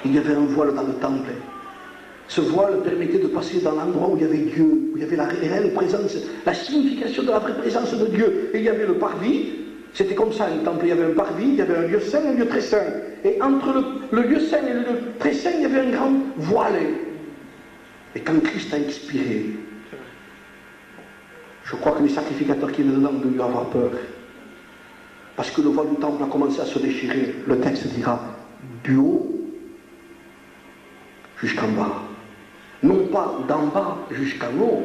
Il y avait un voile dans le temple. Ce voile permettait de passer dans l'endroit où il y avait Dieu, où il y avait la réelle présence, la signification de la vraie présence de Dieu. Et il y avait le parvis. C'était comme ça, un temple, il y avait un parvis, il y avait un lieu saint et un lieu très saint. Et entre le lieu saint et le lieu très saint, il y avait un grand voile. Et quand Christ a expiré, je crois que les sacrificateurs qui étaient dedans ont dû avoir peur. Parce que le voile du temple a commencé à se déchirer. Le texte dira, du haut jusqu'en bas. Non pas d'en bas jusqu'en haut,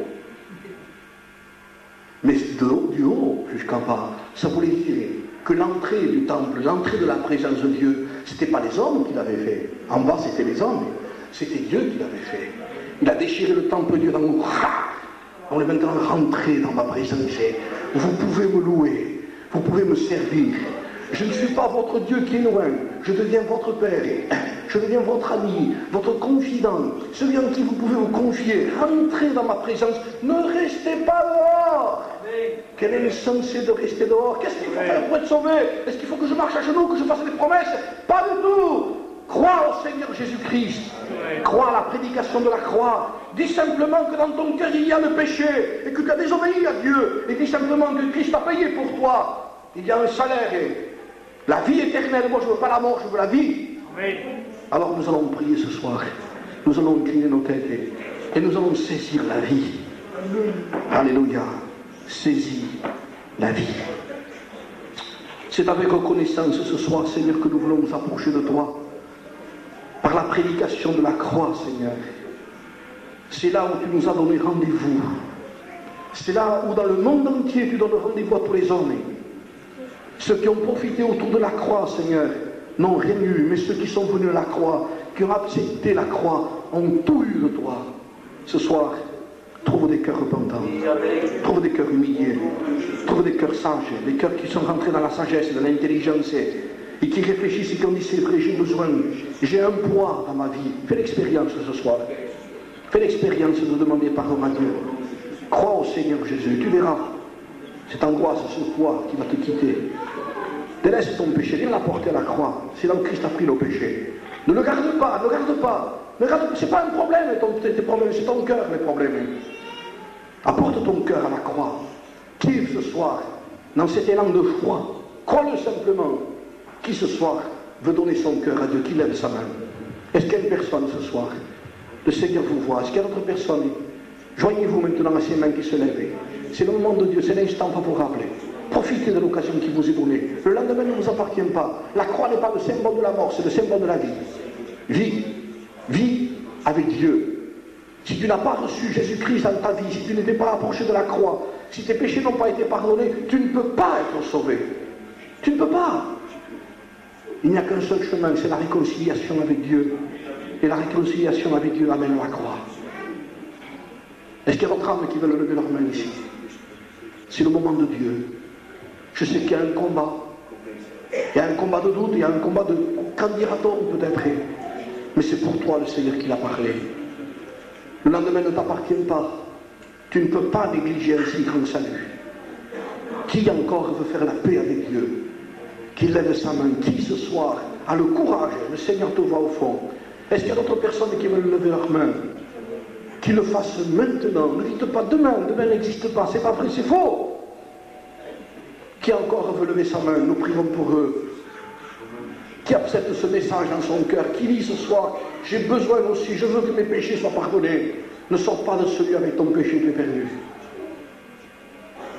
mais du haut jusqu'en bas. Ça voulait dire que l'entrée du temple, l'entrée de la présence de Dieu, ce n'était pas les hommes qui l'avaient fait. En bas, c'était les hommes. C'était Dieu qui l'avait fait. Il a déchiré le temple de Dieu dans le on est maintenant rentré dans ma présence. Vous pouvez me louer, vous pouvez me servir. Je ne suis pas votre Dieu qui est loin. Je deviens votre Père. Je deviens votre ami, votre confident, celui en qui vous pouvez vous confier. Rentrez dans ma présence. Ne restez pas dehors. Quel est le sens de rester dehors? Qu'est-ce qu'il faut faire pour être sauvé? Est-ce qu'il faut que je marche à genoux, que je fasse des promesses? Pas du tout. Crois au Seigneur Jésus-Christ. Crois à la prédication de la croix. Dis simplement que dans ton cœur il y a le péché et que tu as désobéi à Dieu. Et dis simplement que Christ a payé pour toi. Il y a un salaire. La vie éternelle, moi je ne veux pas la mort, je veux la vie. Oui. Alors nous allons prier ce soir. Nous allons incliner nos têtes et nous allons saisir la vie. Alléluia. Saisis la vie. C'est avec reconnaissance ce soir, Seigneur, que nous voulons nous approcher de toi. Par la prédication de la croix, Seigneur. C'est là où tu nous as donné rendez-vous. C'est là où dans le monde entier tu donnes rendez-vous à tous les hommes. Ceux qui ont profité autour de la croix, Seigneur, n'ont rien eu, mais ceux qui sont venus à la croix, qui ont accepté la croix, ont tout eu de toi. Ce soir, trouve des cœurs repentants, trouve des cœurs humiliés, trouve des cœurs sages, des cœurs qui sont rentrés dans la sagesse, dans l'intelligence, et qui réfléchissent et qui ont dit c'est vrai, j'ai un poids dans ma vie. Fais l'expérience ce soir. Fais l'expérience de demander pardon à Dieu. Crois au Seigneur Jésus, tu verras. Cette angoisse, ce poids qui va te quitter. Délaisse ton péché, viens l'apporter à la croix. C'est là où Christ a pris nos péchés. Ne le garde pas, ne garde pas. C'est pas un problème, tes problèmes, c'est ton cœur les problèmes. Apporte ton cœur à la croix. Qui ce soir, dans cet élan de foi, crois-le simplement. Qui ce soir veut donner son cœur à Dieu, qui lève sa main? Est-ce qu'il y a une personne ce soir? Le Seigneur vous voit. Est-ce qu'il y a d'autres personnes? Joignez-vous maintenant à ces mains qui se lèvent. C'est le moment de Dieu, c'est l'instant favorable. Profitez de l'occasion qui vous est donnée. Le lendemain ne vous appartient pas. La croix n'est pas le symbole de la mort, c'est le symbole de la vie. Vis. Vis avec Dieu. Si tu n'as pas reçu Jésus-Christ dans ta vie, si tu n'étais pas approché de la croix, si tes péchés n'ont pas été pardonnés, tu ne peux pas être sauvé. Tu ne peux pas. Il n'y a qu'un seul chemin, c'est la réconciliation avec Dieu. Et la réconciliation avec Dieu amène à la croix. Est-ce qu'il y a d'autres âmes qui veulent lever leurs mains ici? C'est le moment de Dieu. Je sais qu'il y a un combat. Il y a un combat de doute, il y a un combat de qu'en dira-t-on peut-être. Mais c'est pour toi le Seigneur qui l'a parlé. Le lendemain ne t'appartient pas. Tu ne peux pas négliger un si grand salut. Qui encore veut faire la paix avec Dieu? Qui lève sa main? Qui ce soir a le courage? Le Seigneur te voit au fond. Est-ce qu'il y a d'autres personnes qui veulent lever leurs mains? Qu'ils le fassent maintenant. Ne dites pas demain, demain n'existe pas. C'est pas vrai, c'est faux. Qui encore veut lever sa main? Nous prions pour eux. Qui accepte ce message dans son cœur, qui dit ce soir, j'ai besoin aussi, je veux que mes péchés soient pardonnés. Ne sors pas de celui avec ton péché tu es perdu.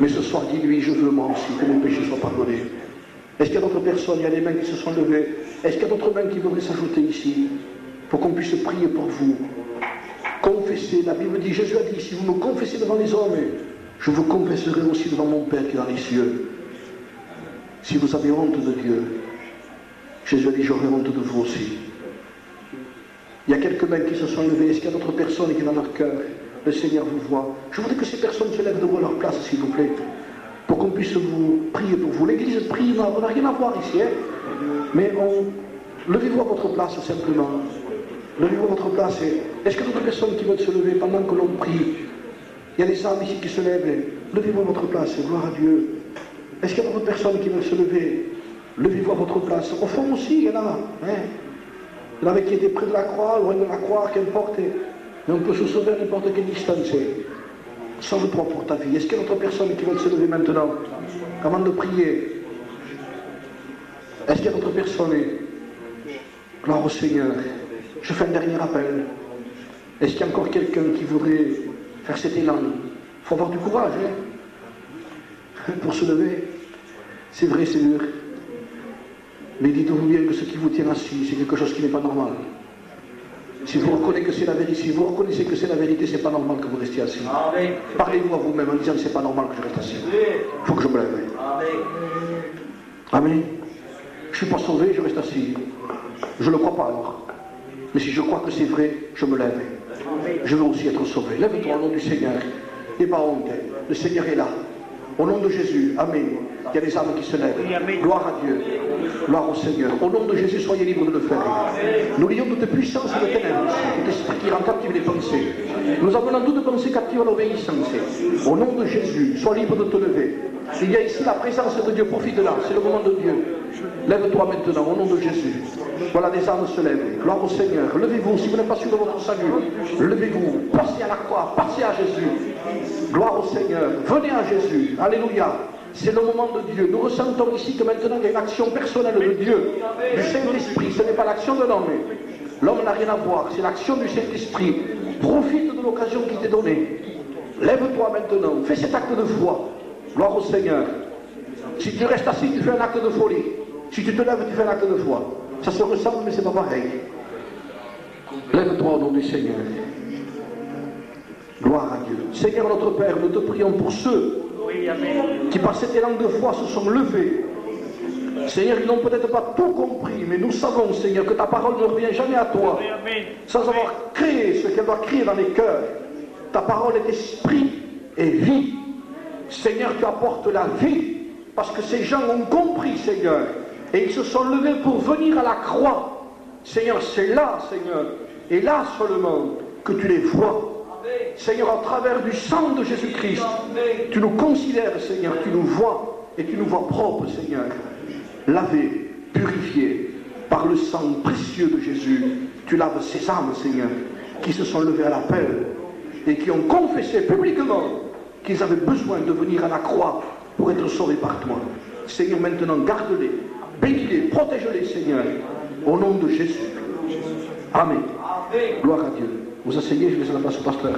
Mais ce soir, dis-lui, je veux moi aussi que mes péchés soient pardonnés. Est-ce qu'il y a d'autres personnes? Il y a des mains qui se sont levées. Est-ce qu'il y a d'autres mains qui voudraient s'ajouter ici pour qu'on puisse prier pour vous? Confessez, la Bible dit, Jésus a dit, si vous me confessez devant les hommes, je vous confesserai aussi devant mon Père qui est dans les cieux. Si vous avez honte de Dieu, Jésus a dit, j'aurai honte de vous aussi. Il y a quelques mains qui se sont levées. Est-ce qu'il y a d'autres personnes qui dans leur cœur, le Seigneur vous voit? Je voudrais que ces personnes se lèvent debout à leur place, s'il vous plaît, pour qu'on puisse vous prier pour vous. L'Église prie, on n'a rien à voir ici, hein? Mais levez-vous à votre place simplement. Levez-vous à votre place. Est-ce qu'il y a d'autres personnes qui veulent se lever pendant que l'on prie? Il y a des âmes ici qui se lèvent. Levez-vous à votre place, gloire à Dieu. Est-ce qu'il y a d'autres personnes qui veulent se lever? Levez-vous à votre place. Au fond aussi, il y en a. Hein? Il y en avait qui étaient près de la croix, loin de la croix, qu'importe. Mais on peut se sauver à n'importe quelle distance. Sauve-toi pour ta vie. Est-ce qu'il y a d'autres personnes qui veulent se lever maintenant, avant de prier? Est-ce qu'il y a d'autres personnes? Gloire au Seigneur. Je fais un dernier appel. Est-ce qu'il y a encore quelqu'un qui voudrait faire cet élan? Il faut avoir du courage, hein, pour se lever. C'est vrai, c'est dur. Mais dites-vous bien que ce qui vous tient assis, c'est quelque chose qui n'est pas normal. Si vous reconnaissez que c'est la vérité, si vous reconnaissez que c'est la vérité, c'est pas normal que vous restiez assis. Parlez-vous à vous-même en disant c'est pas normal que je reste assis. Il faut que je me lève. Amen. Je ne suis pas sauvé, je reste assis. Je ne le crois pas alors. Mais si je crois que c'est vrai, je me lève. Je veux aussi être sauvé. Lève-toi au nom du Seigneur. N'aie pas honte. Le Seigneur est là. Au nom de Jésus, Amen. Il y a des âmes qui se lèvent. Gloire à Dieu. Gloire au Seigneur. Au nom de Jésus, soyez libres de le faire. Nous lions toute puissance de ténèbres, tout esprit qui rend captive les pensées. Nous amenons toute pensée captive à l'obéissance. Au nom de Jésus, sois libre de te lever. Il y a ici la présence de Dieu, profite-la, c'est le moment de Dieu. Lève-toi maintenant, au nom de Jésus. Voilà, des âmes se lèvent. Gloire au Seigneur. Levez-vous, si vous n'êtes pas sûr de votre salut, levez-vous, passez à la croix, passez à Jésus. Gloire au Seigneur. Venez à Jésus. Alléluia. C'est le moment de Dieu. Nous ressentons ici que maintenant il y a une action personnelle de Dieu, du Saint-Esprit. Ce n'est pas l'action de l'homme. L'homme n'a rien à voir, c'est l'action du Saint-Esprit. Profite de l'occasion qui t'est donnée. Lève-toi maintenant, fais cet acte de foi. Gloire au Seigneur. Si tu restes assis, tu fais un acte de folie. Si tu te lèves, tu fais un acte de foi. Ça se ressemble, mais c'est pas pareil. Lève-toi au nom du Seigneur. Gloire à Dieu. Seigneur notre Père, nous te prions pour ceux qui par cette élan de foi se sont levés. Seigneur, ils n'ont peut-être pas tout compris, mais nous savons, Seigneur, que ta parole ne revient jamais à toi sans avoir créé ce qu'elle doit créer dans les cœurs. Ta parole est esprit et vie. Seigneur, tu apportes la vie, parce que ces gens ont compris, Seigneur, et ils se sont levés pour venir à la croix. Seigneur, c'est là, Seigneur, et là seulement que tu les vois. Seigneur, à travers du sang de Jésus-Christ, tu nous considères, Seigneur, tu nous vois, et tu nous vois propres, Seigneur, lavés, purifiés par le sang précieux de Jésus. Tu laves ces âmes, Seigneur, qui se sont levées à l'appel et qui ont confessé publiquement qu'ils avaient besoin de venir à la croix pour être sauvés par toi. Seigneur, maintenant, garde-les, bénis-les, protège-les, Seigneur, au nom de Jésus. Amen. Gloire à Dieu. Vous asseyez, je laisse la place au pasteur.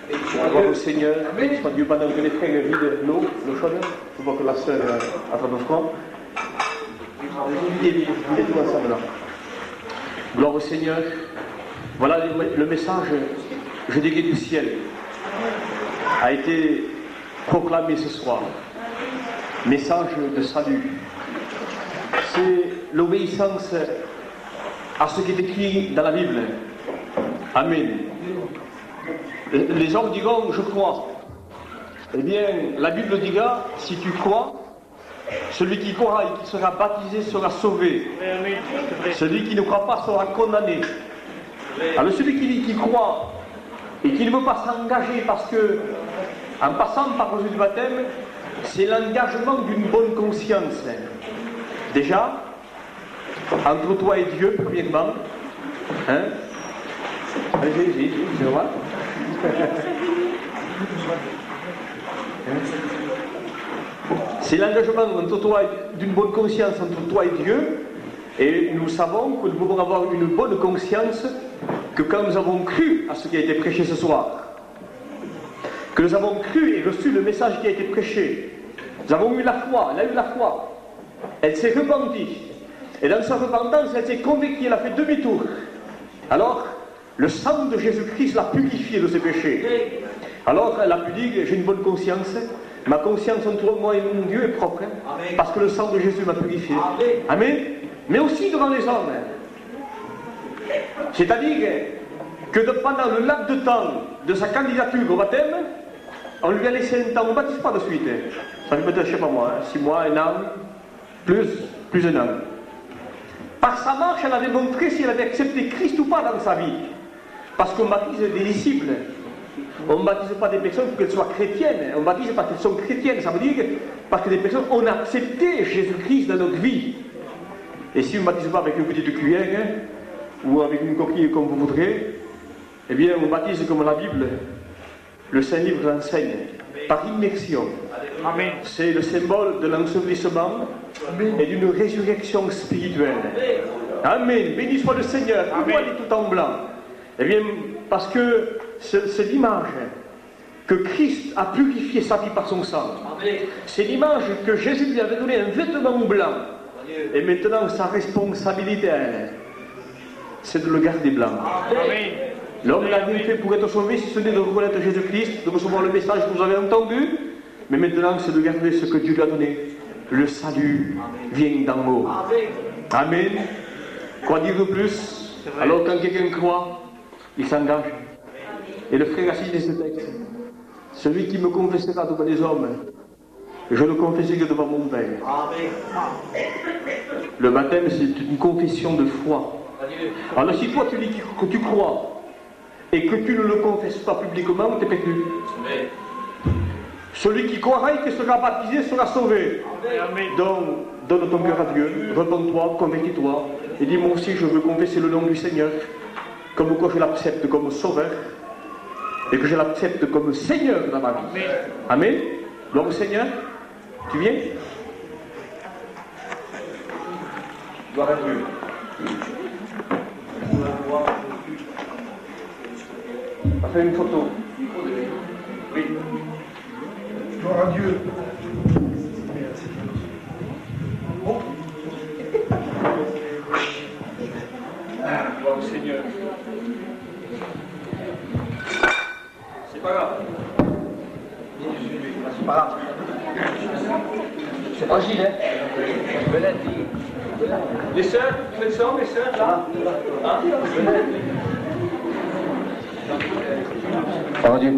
Gloire au Seigneur, soit Dieu pendant que les frères vident l'eau chaude. Je vois que la sœur attrape le froid. Videz tout ensemble là. Gloire au Seigneur. Voilà le message, je dirais, du ciel, a été proclamé ce soir. Message de salut. C'est l'obéissance à ce qui est écrit dans la Bible. Amen. Les hommes diront, je crois. Eh bien, la Bible dira, si tu crois, celui qui croira et qui sera baptisé sera sauvé. Celui qui ne croit pas sera condamné. Alors celui qui croit et qui ne veut pas s'engager parce que, en passant par le jeu du baptême, c'est l'engagement d'une bonne conscience. Déjà, entre toi et Dieu, premièrement. Hein? Allez, c'est normal. C'est l'engagement entre toi, d'une bonne conscience entre toi et Dieu. Et nous savons que nous pouvons avoir une bonne conscience que quand nous avons cru à ce qui a été prêché ce soir, que nous avons cru et reçu le message qui a été prêché, nous avons eu la foi, elle a eu la foi, elle s'est repentie, et dans sa repentance, elle s'est convaincue, elle a fait demi-tour. Alors, le sang de Jésus-Christ l'a purifiée de ses péchés. Alors, elle a pu dire, j'ai une bonne conscience, ma conscience entre moi et mon Dieu est propre, parce que le sang de Jésus m'a purifié. Amen. Mais aussi devant les hommes. C'est-à-dire que pendant le laps de temps de sa candidature au baptême, on lui a laissé un temps, on ne baptise pas de suite. Ça fait peut-être, je ne sais pas moi, 6 mois, 1 an, plus 1 an. Par sa marche, elle avait montré si elle avait accepté Christ ou pas dans sa vie. Parce qu'on baptise des disciples. On ne baptise pas des personnes pour qu'elles soient chrétiennes. On baptise parce qu'elles sont chrétiennes. Ça veut dire parce que des personnes ont accepté Jésus-Christ dans notre vie. Et si on ne baptise pas avec une petite cuillère, ou avec une coquille comme vous voudrez, eh bien on baptise comme la Bible, le Saint-Livre l'enseigne, par immersion. Amen. C'est le symbole de l'ensevelissement et d'une résurrection spirituelle. Amen. Béni soit le Seigneur. Pourquoi il est tout en blanc? Eh bien, parce que c'est l'image que Christ a purifié sa vie par son sang. C'est l'image que Jésus lui avait donné un vêtement blanc. Et maintenant, sa responsabilité à elle, c'est de le garder blanc. Amen. L'homme n'a rien fait pour être sauvé si ce n'est de reconnaître Jésus-Christ, de recevoir le message que vous avez entendu. Mais maintenant, c'est de garder ce que Dieu lui a donné. Le salut vient d'en haut. Amen. Quoi dire de plus? Alors, quand quelqu'un croit, il s'engage. Et le frère a cité ce texte. Celui qui me confessera devant les hommes, je le confesserai devant mon Père. Le baptême, c'est une confession de foi. Alors si toi tu dis que tu crois et que tu ne le confesses pas publiquement, tu es perdu. Celui qui croira et qui sera baptisé sera sauvé. Donc, donne ton cœur à Dieu, réponds-toi, convertis-toi, et dis moi aussi je veux confesser le nom du Seigneur, comme quoi je l'accepte comme sauveur, et que je l'accepte comme Seigneur dans ma vie. Amen. Donc Seigneur, tu viens? Gloire à Dieu. On va faire une photo. Oui. Gloire à Dieu. Gloire au Seigneur. C'est pas grave. C'est pas grave. C'est fragile, hein? Les sœurs, quelles sont les sœurs là? Gloire à Dieu.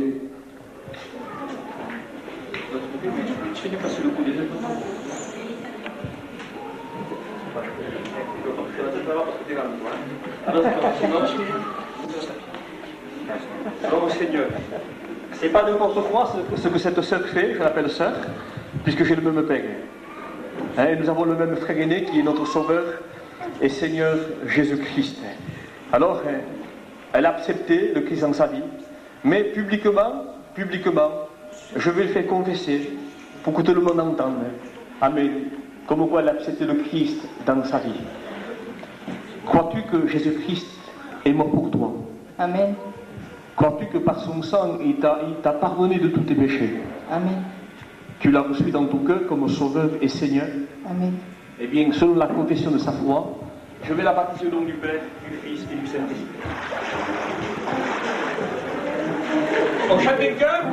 Tu fais passer le coup des deux. Non, Seigneur, c'est pas n'importe quoi ce que cette sœur fait, je l'appelle sœur, puisque j'ai le même père. Et nous avons le même frère aîné qui est notre Sauveur et Seigneur Jésus-Christ. Alors, elle a accepté le Christ dans sa vie, mais publiquement, je vais le faire confesser pour que tout le monde entende. Amen. Comme quoi elle a accepté le Christ dans sa vie. Crois-tu que Jésus-Christ est mort pour toi? Amen. Crois-tu que par son sang, il t'a pardonné de tous tes péchés? Amen. Tu l'as reçu dans ton cœur comme Sauveur et Seigneur? Amen. Eh bien, selon la confession de sa foi, je vais la baptiser au nom du Père, du Fils et du Saint-Esprit. On chante un cœur?